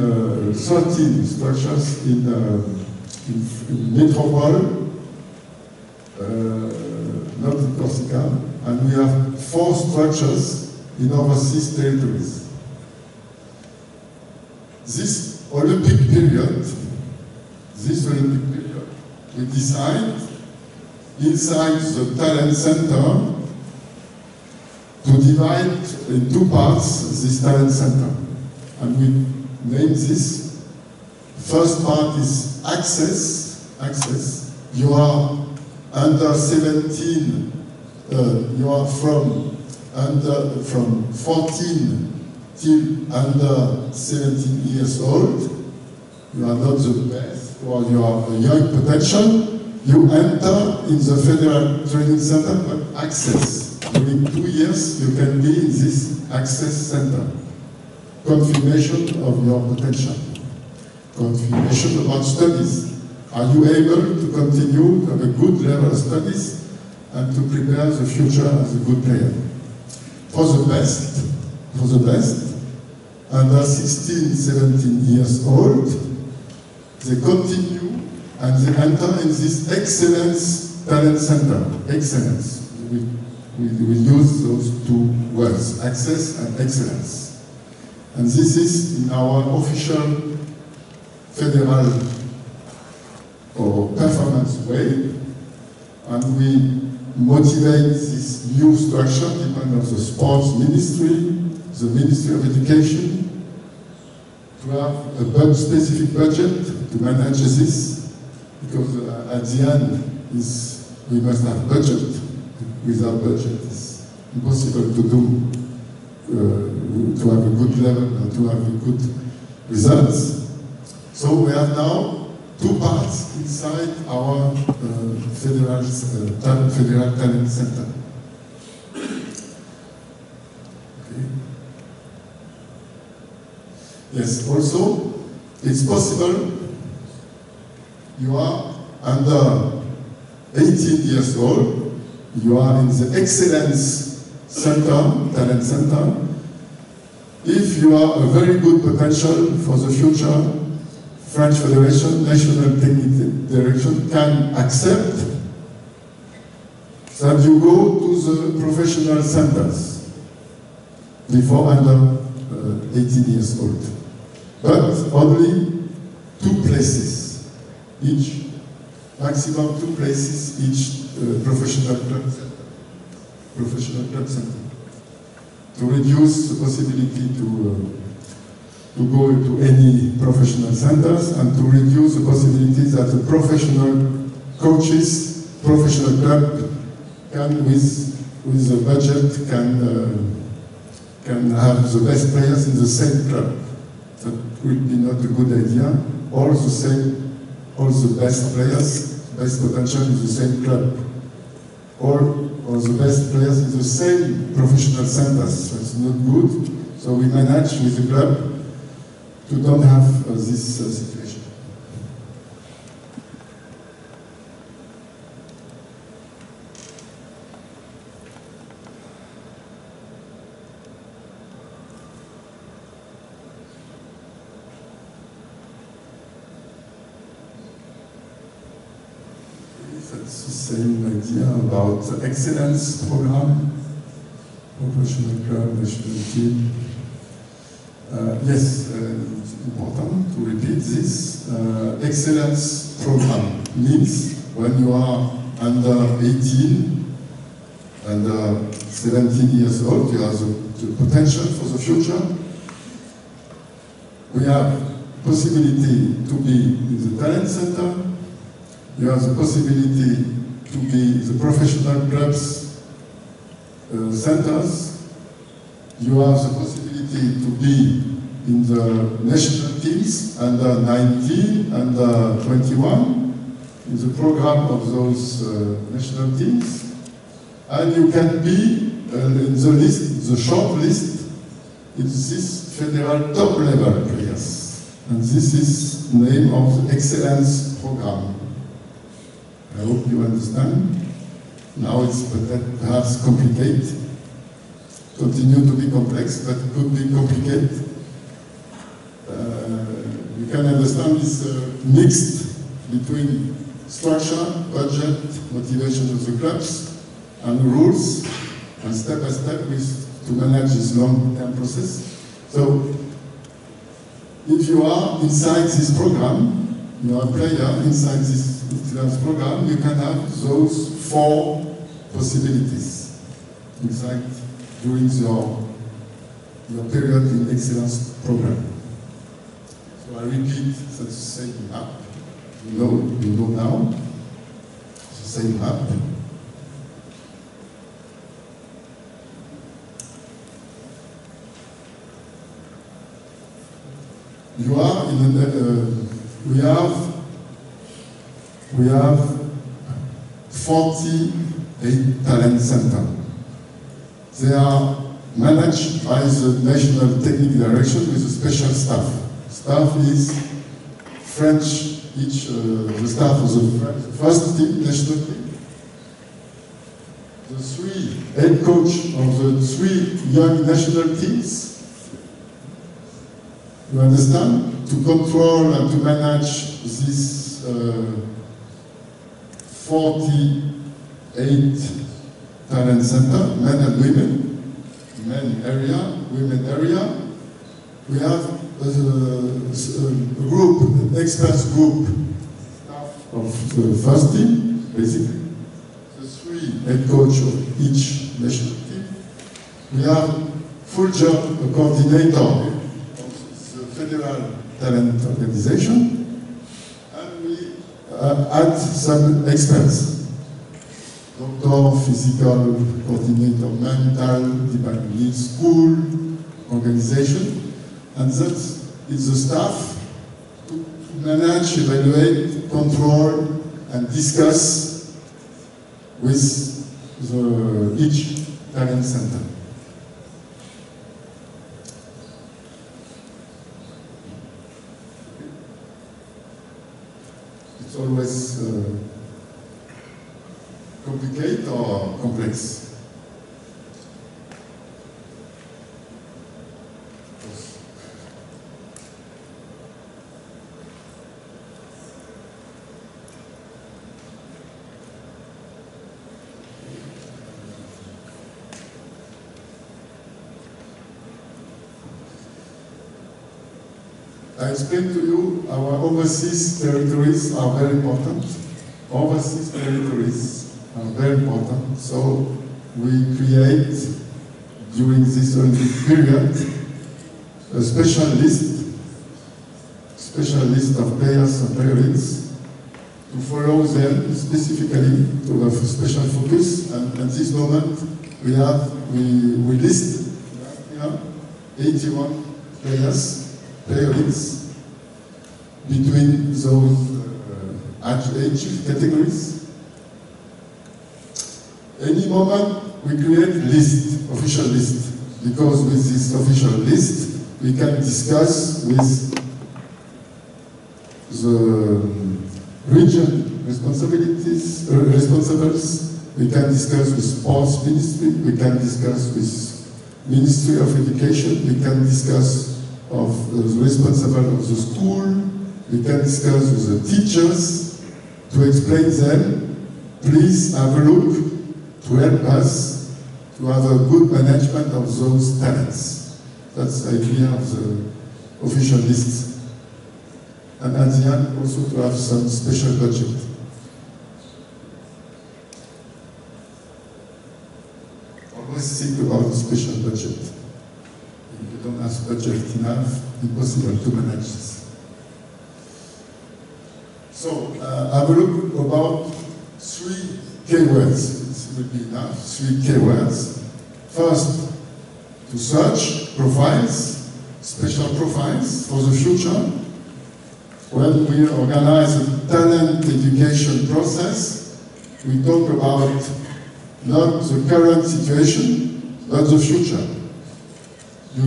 13 structures in Metropole, not in Corsica, and we have 4 structures in overseas territories. This Olympic period, we decide inside the talent center to divide in 2 parts this talent center. And we name this. First part is access. You are under 17, you are from 14 till under 17 years old. You are not the best, or you are a young potential. You enter in the federal training center, but access. During 2 years, you can be in this access center. Confirmation of your potential. Confirmation about studies. Are you able to continue to have a good level of studies and to prepare the future as a good player? For the best, under 16, 17 years old, they continue and they enter in this excellence talent center. Excellence. We use those 2 words, access and excellence. And this is in our official federal or performance way, and we motivate this new structure depending on the sports ministry, the Ministry of Education, to have a specific budget to manage this, because at the end we must have budget. Without budget, it's impossible to do, to have a good level, to have a good results. So we have now 2 parts inside our federal talent center. Okay. Yes, also, it's possible you are under 18 years old, you are in the excellence center, talent center. If you are a very good potential for the future, French Federation, National Technical Direction can accept that you go to the professional centers before under 18 years old. But only 2 places, each, maximum 2 places each professional club center, to reduce the possibility to go to any professional centers, and to reduce the possibility that the professional coaches, professional club can, with the budget, can have the best players in the same club. That will be not a good idea. All the best players, best potential in the same club. All the best players in the same professional centers. So it's not good. So we manage with the club to don't have this situation. That's the same idea about the excellence program, professional club, national team. Yes, it's important to repeat this. Excellence program means when you are under 18, under 17 years old, you have the potential for the future. We have possibility to be in the talent center. You have the possibility to be the professional clubs centers. You have the possibility to be in the national teams, under 19, under 21, in the program of those national teams. And you can be in the list, the short list is this federal top-level players. And this is the name of the Excellence Program. I hope you understand. Now it's perhaps complicated. Continue to be complex, but it could be complicated. You can understand this mixed between structure, budget, motivation of the clubs, and rules, and step by step to manage this long-term process. So, if you are inside this program, you are a player inside this program, you can have those 4 possibilities inside during your period in Excellence Program. So I repeat the same map. You know now the same map. You are in we have 48 talent centers. They are managed by the National Technical Direction with a special staff. Staff is French, the staff of the first team, national team. The 3 head coach of the 3 young national teams. You understand? To control and to manage this 48 talent center, men and women, men area, women area. We have a group, an experts group, staff of the first team, basically. The 3 head coach of each national team. We have full job a coordinator of the Federal Talent Organization, and we add some experts. Doctor, physical coordinator, mental, department, school, organization, and that is the staff to manage, evaluate, control, and discuss with each talent center. It's always complicated or complex? I explained to you our overseas territories are very important. Overseas territories are very important, so we create, during this Olympic period, a special list of players and players to follow them specifically, to have a special focus. And at this moment, we list 81 players between those age categories. Any moment we create official list, because with this official list we can discuss with the region responsibles, we can discuss with sports ministry, we can discuss with Ministry of Education, we can discuss of the responsible of the school, we can discuss with the teachers to explain them, please have a look to help us to have a good management of those talents. That's the idea of the official list. And at the end also to have some special budget. Always think about the special budget. If you don't have budget enough, impossible to manage this. So, have a look about 3 keywords. This will be enough. 3 keywords. First, to search profiles, special profiles for the future. When we organize a talent education process, we talk about not the current situation, but the future. You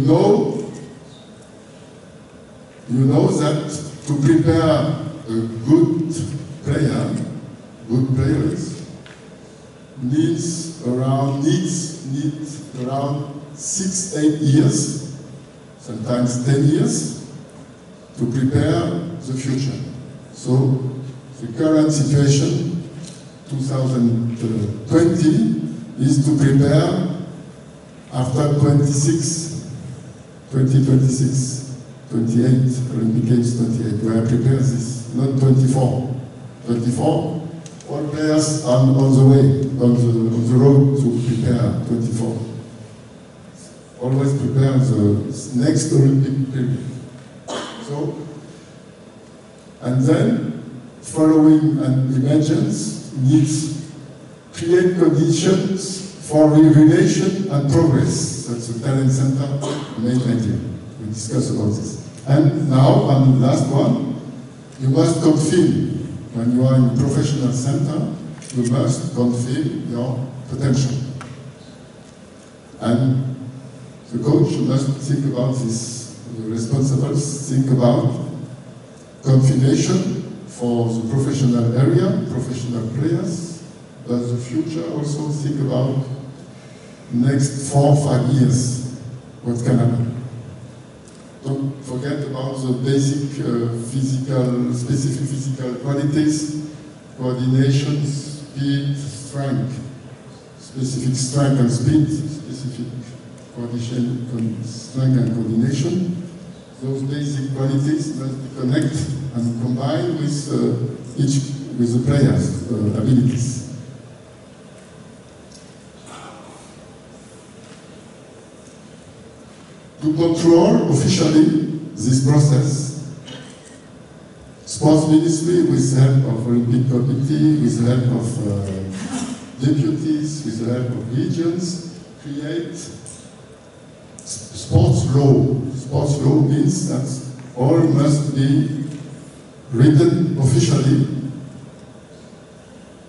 know that to prepare a good player, good players, needs around 6-8 years, sometimes 10 years, to prepare the future. So the current situation, 2020, is to prepare after 2026, 28, Olympic Games 28. We are prepared this, not 24. 24, all players are on the way, on the road to prepare 24. Always prepare the next Olympic period. So, and then, following an emergence needs create conditions for revelation and progress. That's the Talent Center main idea. We discuss about this. And now, and the last one, you must confirm. When you are in a professional center, you must confirm your potential. And the coach must think about this. The responsibles think about confirmation for the professional area, professional players, but the future also think about next 4 or 5 years, what can happen. Don't forget about the basic specific physical qualities, coordination, speed, strength, specific strength and speed, specific coordination, strength and coordination. Those basic qualities must be connected and combined with the players' abilities. To control officially this process, Sports Ministry, with the help of Olympic Committee, with the help of deputies, with the help of regions, create sports law. Sports law means that all must be written officially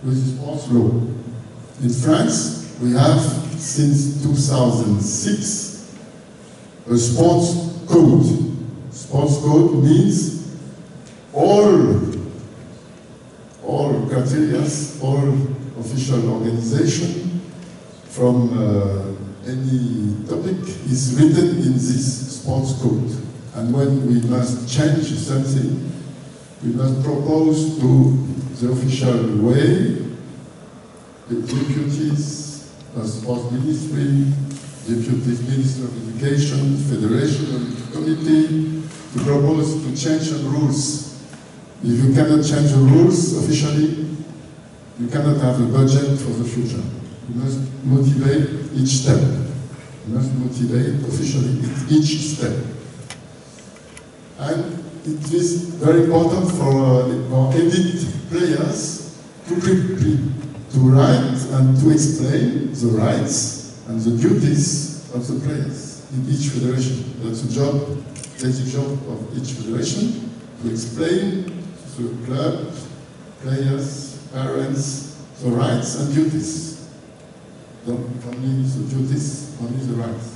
with sports law. In France, we have, since 2006, a sports code. Sports code means all criteria, all official organization from any topic is written in this sports code. And when we must change something, we must propose to the official way, the deputies of Sports Ministry, Deputy Minister of Education, Federation, Committee, to propose to change the rules. If you cannot change the rules officially, you cannot have a budget for the future. You must motivate each step. You must motivate officially each step. And it is very important for elite players to write and to explain the rights and the duties of the players in each federation. That's the basic job of each federation, to explain to the club, players, parents, the rights and duties. Not only the duties, only the rights.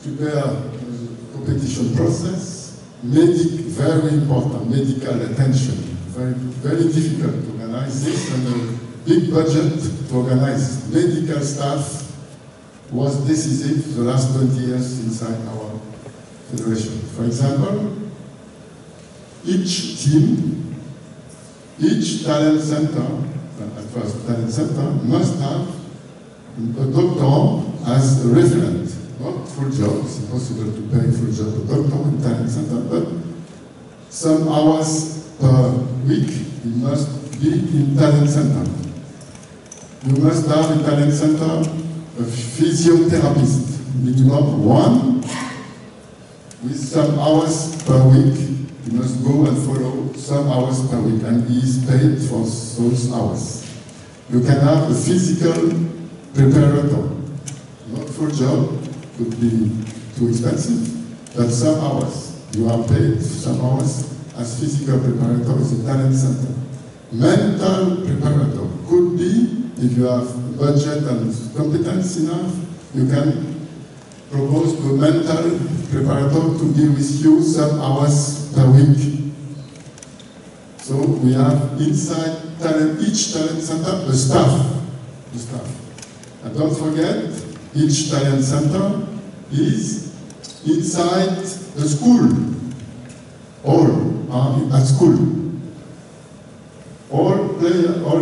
Prepare the competition process, very important, medical attention. Very difficult to organize this, and a big budget to organize. Medical staff was decisive the last 20 years inside our federation. For example, each team, each talent center, at first talent center, must have a doctor as a referent. Not full job, it's impossible to pay full job to a doctor in talent center, but some hours per week you must be in talent center. You must have in talent center a physiotherapist, minimum one, with some hours per week. You must go and follow some hours per week, and he is paid for those hours. You can have a physical preparator, not full job, could be too expensive, but some hours. You are paid some hours as physical preparator in the talent center. Mental preparator could be, if you have budget and competence enough, you can propose to a mental preparator to be with you some hours per week. So we have inside each talent center the staff. And don't forget, each talent center is inside the school. All are at school. All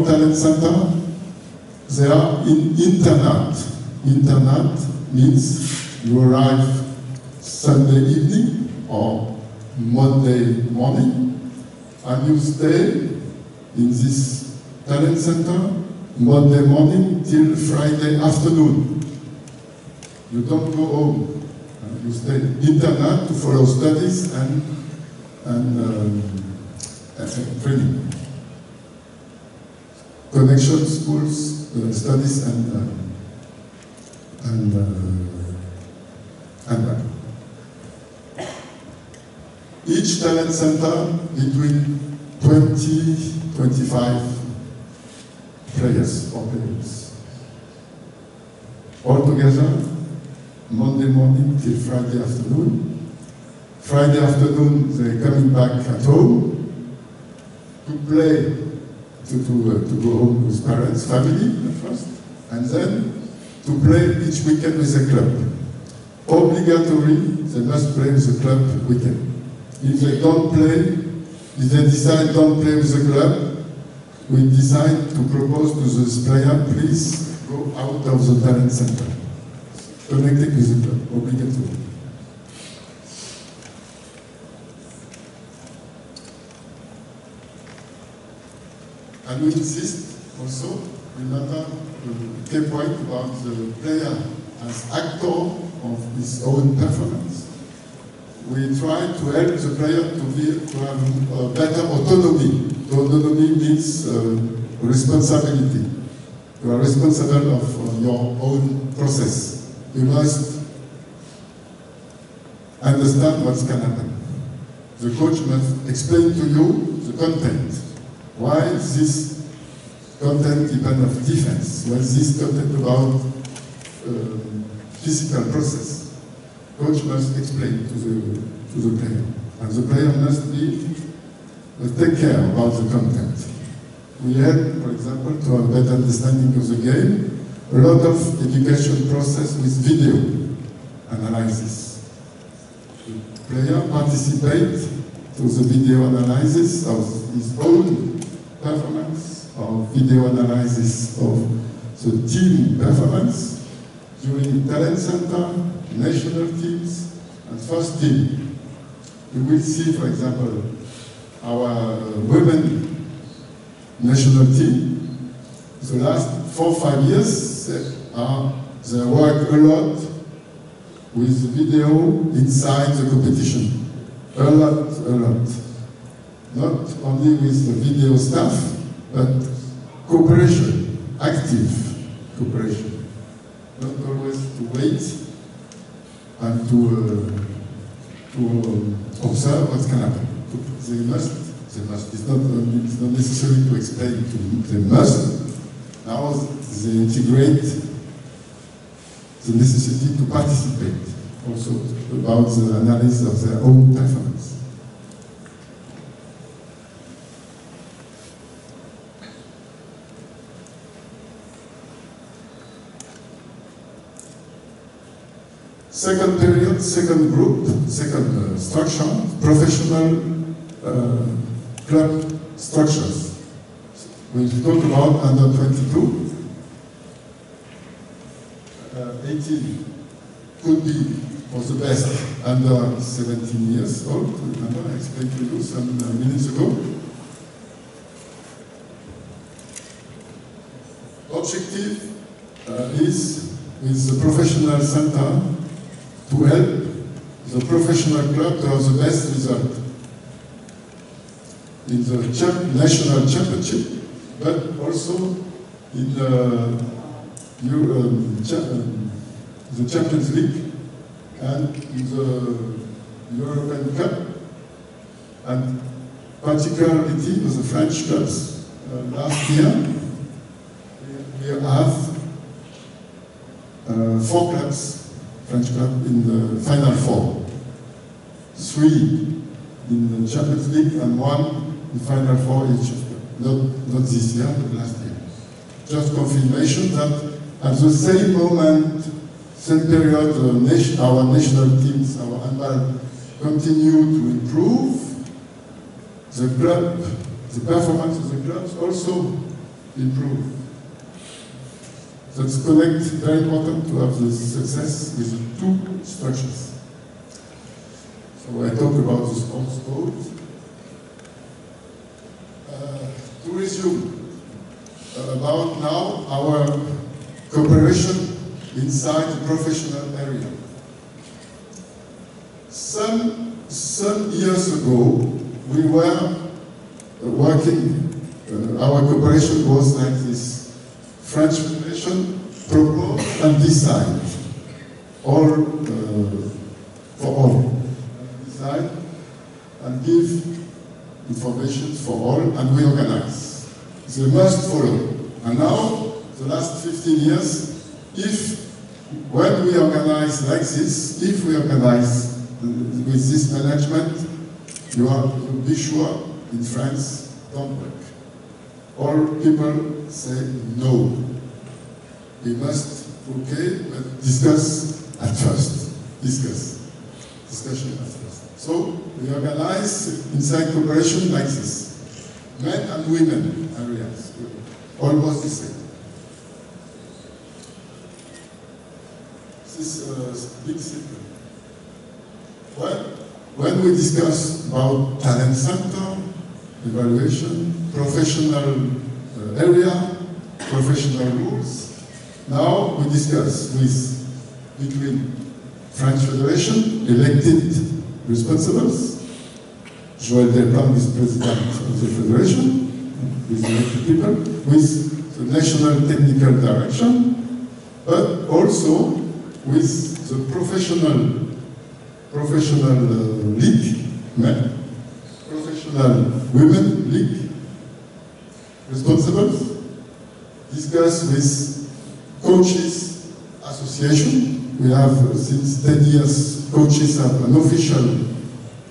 talent center, they are in internat. Internat means you arrive Sunday evening or Monday morning, and you stay in this talent center Monday morning till Friday afternoon. You don't go home. You stay internat to follow studies and training. Connection schools, studies and each talent center between 20-25 players or players. All together, Monday morning till Friday afternoon. Friday afternoon, they're coming back at home to play, to go home with parents, family at first, and then to play each weekend with the club. Obligatory, they must play with the club weekend. If they don't play, if they decide don't play with the club, we decide to propose to this player, please go out of the talent center. Connected with the club, obligatory. And we insist also, remember the key point about the player as actor of his own performance. We try to help the player to have a better autonomy. Autonomy means responsibility. You are responsible of your own process. You must understand what can happen. The coach must explain to you the content. Why this content depends on defense? Why this content about physical process? Coach must explain to the player, and the player must take care about the content. We had, for example, to have a better understanding of the game, a lot of education process with video analysis. The player participates to the video analysis of his own performance, or video analysis of the team performance during talent center, national teams, and first team. You will see, for example, our women national team. The last 4 or 5 years, they work a lot with video inside the competition. A lot. Not only with the video staff, but cooperation, active cooperation. Not always to wait and to observe what can happen. They must. It's not necessary to explain to them. They must. Now they integrate the necessity to participate also about the analysis of their own performance. Second period, second group, second structure, professional club structures. We talk about under 22, 18 could be for the best under 17 years old. Remember, I explained to you some minutes ago. Objective is with the professional center to help the professional club to have the best result in the national championship, but also in the Champions League and in the European Cup, and particularly with the French clubs. Last year, we have 4 clubs, French clubs, in the Final Four. 3 in the Champions League and 1 in Final Four each. Not this year, but last year. Just confirmation that at the same moment, same period, our national teams, our handball, continue to improve. The club, the performance of the clubs also improve. That's connect, very important to have the success with the 2 structures. So I talk about the sports code. To resume, about now our cooperation inside the professional area. Some years ago, we were working, our cooperation was like this. French Federation propose and decide, all for all. Decide and give information for all, and we organize. They must follow. And now, the last 15 years, when we organize like this, if we organize with this management, you be sure in France, don't work. All people say no. We must, okay, but discuss at first. Discussion at first. So we organize inside cooperation like this. Men and women areas, almost the same. This is a big secret. When we discuss about talent center, evaluation, professional area, professional rules, now we discuss between French Federation, elected responsibles, Joël Delplan is president of the federation, with elected people, with the national technical direction, but also with the professional league, men, professional women league, responsibles, discuss with coaches association. We have since 10 years, coaches have an official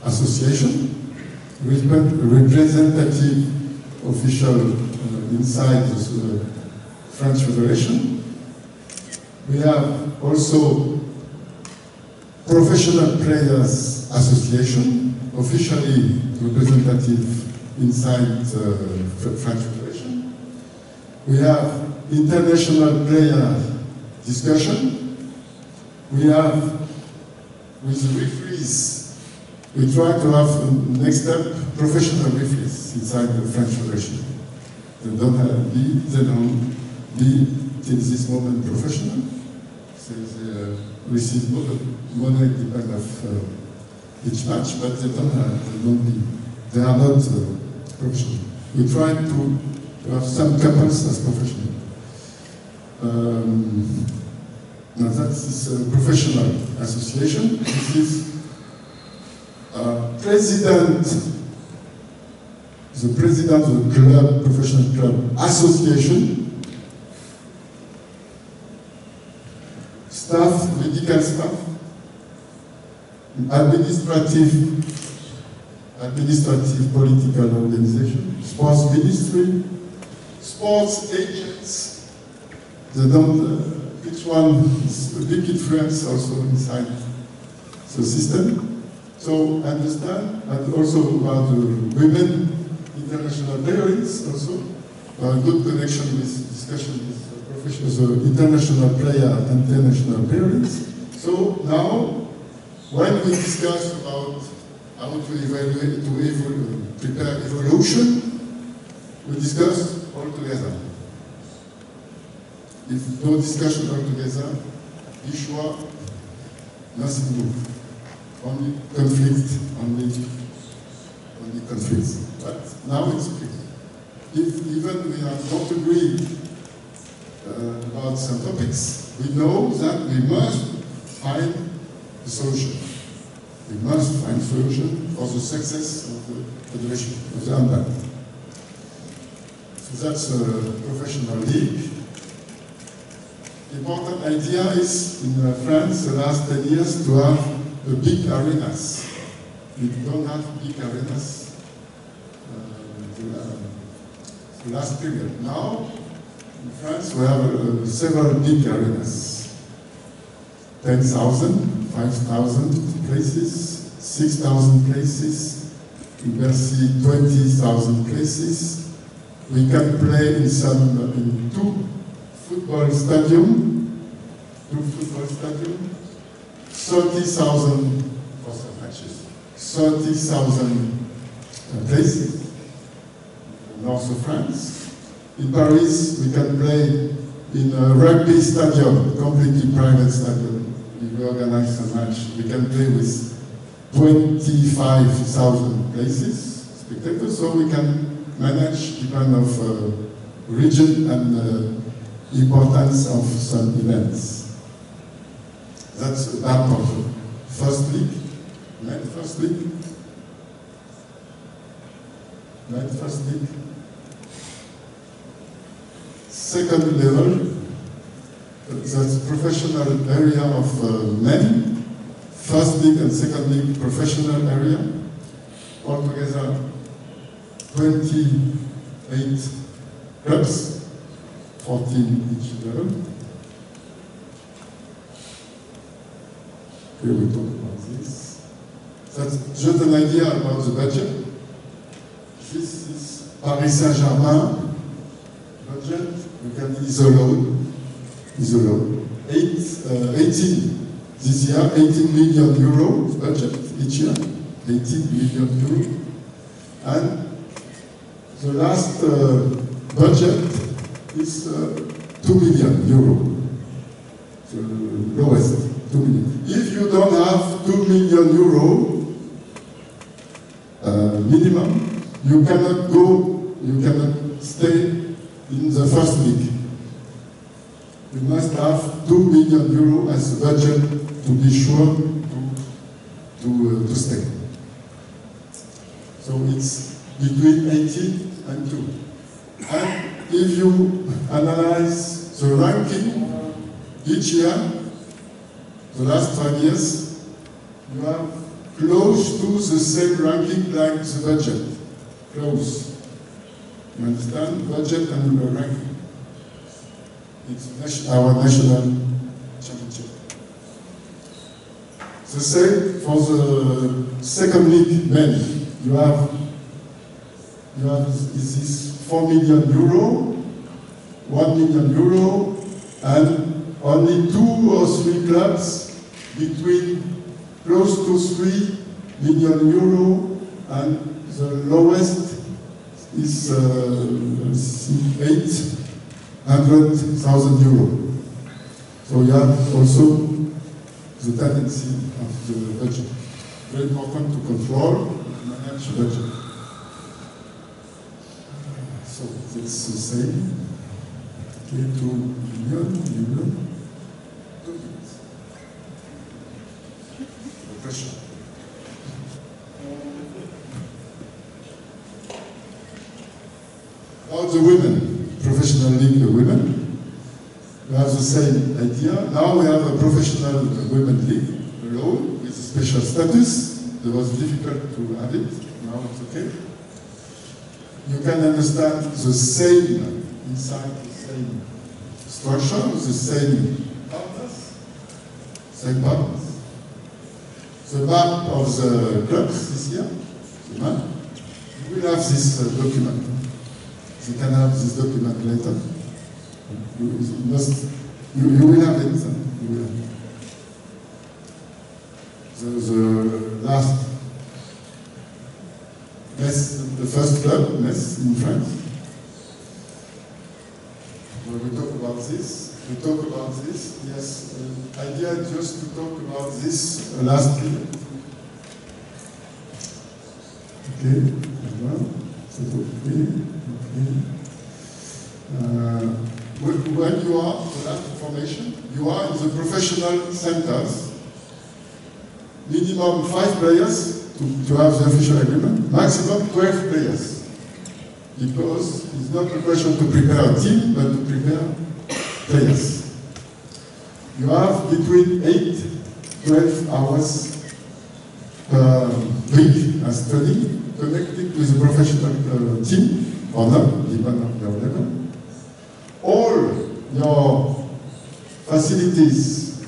association, representative official inside the French Federation. We have also Professional Players Association, officially representative inside the French Federation. We have International Player Discussion. We have, with the referees, we try to have, next step, professional referees inside the French Federation. They don't be till this moment professional. They receive money depending of each match, but they are not professional. We try to have some couples as professional. Now that is a professional association. This is the president of the club, professional club association, staff, medical staff, administrative political organization, sports ministry, sports agents. They don't, each one is a big influence also inside the system. So understand, and also about the women international players also, good connection with discussion with professionals, international player and international players. So now, when we discuss about how to evaluate, prepare evolution, we discuss all together. If no discussion all together, be sure nothing moves. Only conflict, only conflicts. But now it's okay. If even we don't agree about some topics, we know that we must find a solution. We must find a solution for the success of the federation, of the handball. So that's a professional league. important idea is in France the last 10 years to have a big arenas. We don't have big arenas the last period. Now, in France we have several big arenas. 10,000, 5,000 places, 6,000 places, in Bercy 20,000 places. We can play in two football stadiums, 30,000 for some matches, 30,000 places in north of France. In Paris, we can play in a rugby stadium, completely private stadium. If we organize a match, we can play with 25,000 places, spectators, so we can manage depending of region and importance of some events. That's that part of first league, first league. Second level, that's professional area of men. First league and second league professional area. Altogether 28 clubs, 14 each level. Here we talk about this. That's just an idea about the budget. This is Paris Saint-Germain budget. You can isolate. 18 this year, 18 million euro budget each year. 18 million euro. And the last budget is 2 million euro. The lowest, 2 million. If you don't have 2 million euro minimum, you cannot stay in the first league. You must have 2 million euro as a budget to be sure to stay. So it's between 18 and 2. And if you analyze the ranking each year, the last 5 years, you have close to the same ranking like the budget. Close. You understand? Budget and the ranking. It's our national championship. The same for the second league men. You have this 4 million euro, 1 million euro, and only 2 or 3 clubs between close to 3 million euro, and the lowest is 800,000 euro. So you have also the tendency of the budget. Very important to control and manage the budget. So it's the same. Okay, 2 million euro. Pressure. About the women, professional league women, we have the same idea. Now we have a professional women league alone with a special status. It was difficult to have it, now it's okay. You can understand the same, inside the same structure, the same partners, The map of the clubs this year, the map, you will have this document. You can have this document later. You will have it. You will have it. The last Metz, the first club, Metz in France. When we talk about this, yes, idea just to talk about this last period. Okay, when you are, the last information, you are in the professional centers, minimum 5 players to have the official agreement, maximum 12 players. Because it's not a question to prepare a team, but to prepare players. You have between 8-12 hours per week as study, connected with a professional team, or not, depending on your level. All your facilities,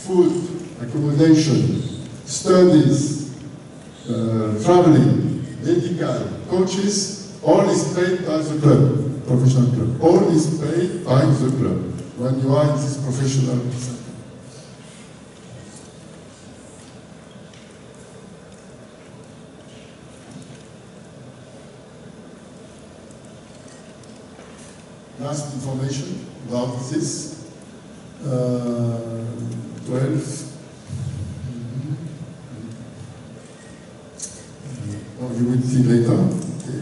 food, accommodation, studies, traveling, medical, coaches, all is paid by the club, professional club. All is paid by the club when you are in this professional center. Last information about this. 12. Oh, you will see later. Okay.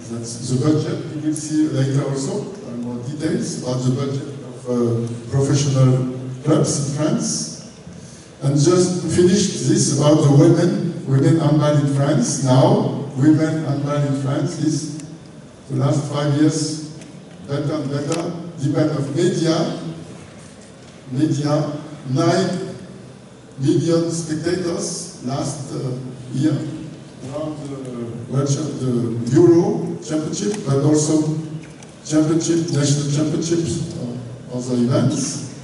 That's the budget. You will see later also more details about the budget of professional clubs in France. And just to finish this about the women handball in France. Now, women handball in France is the last 5 years better and better. Depend of media, 9 million spectators last year around the Euro Championship, but also Championship, national championships, other events.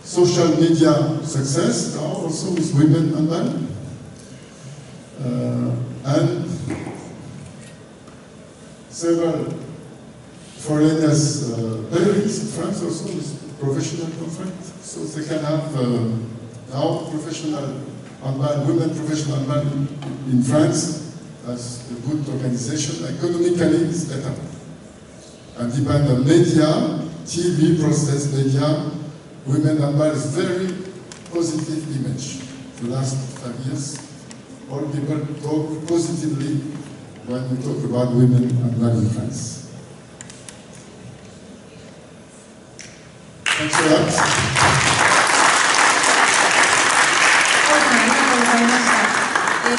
Social media success now also with women and men. And several foreigners parents in France also with professional contract, so they can have now professional handball, women professional handball in France as a good organization. Economically, it's better. And depend on media, TV, process media, women handball is very positive image. The last 5 years, all people talk positively when we talk about women handball in France. Thanks a lot.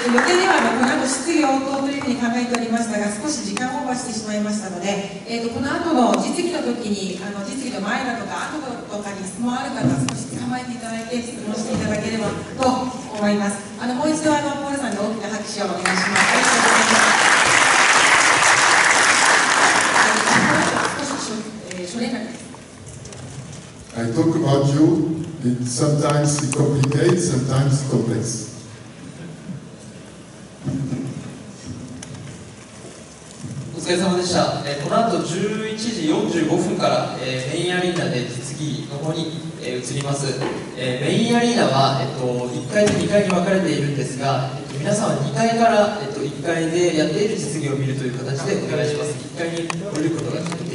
予定ではこの後質疑応答というふうに考えておりましたが、少し時間オーバーしてしまいましたので、この後の実技の時に実技の前だとか後とかに質問ある方は少し捕まえていただいて質問していただければと思います。もう一度ポールさんに大きな拍手をお願いします。ありがとうございます。少し省略です。I talk about you, it's sometimes complicated, sometimes complex. お疲れ様でした。この後11時45分から、メインアリーナで実技の方に、移ります。メインアリーナは、1階と2階に分かれているんですが、皆さんは2階から、1階でやっている実技を見るという形でお願いします。1階に降りることができます。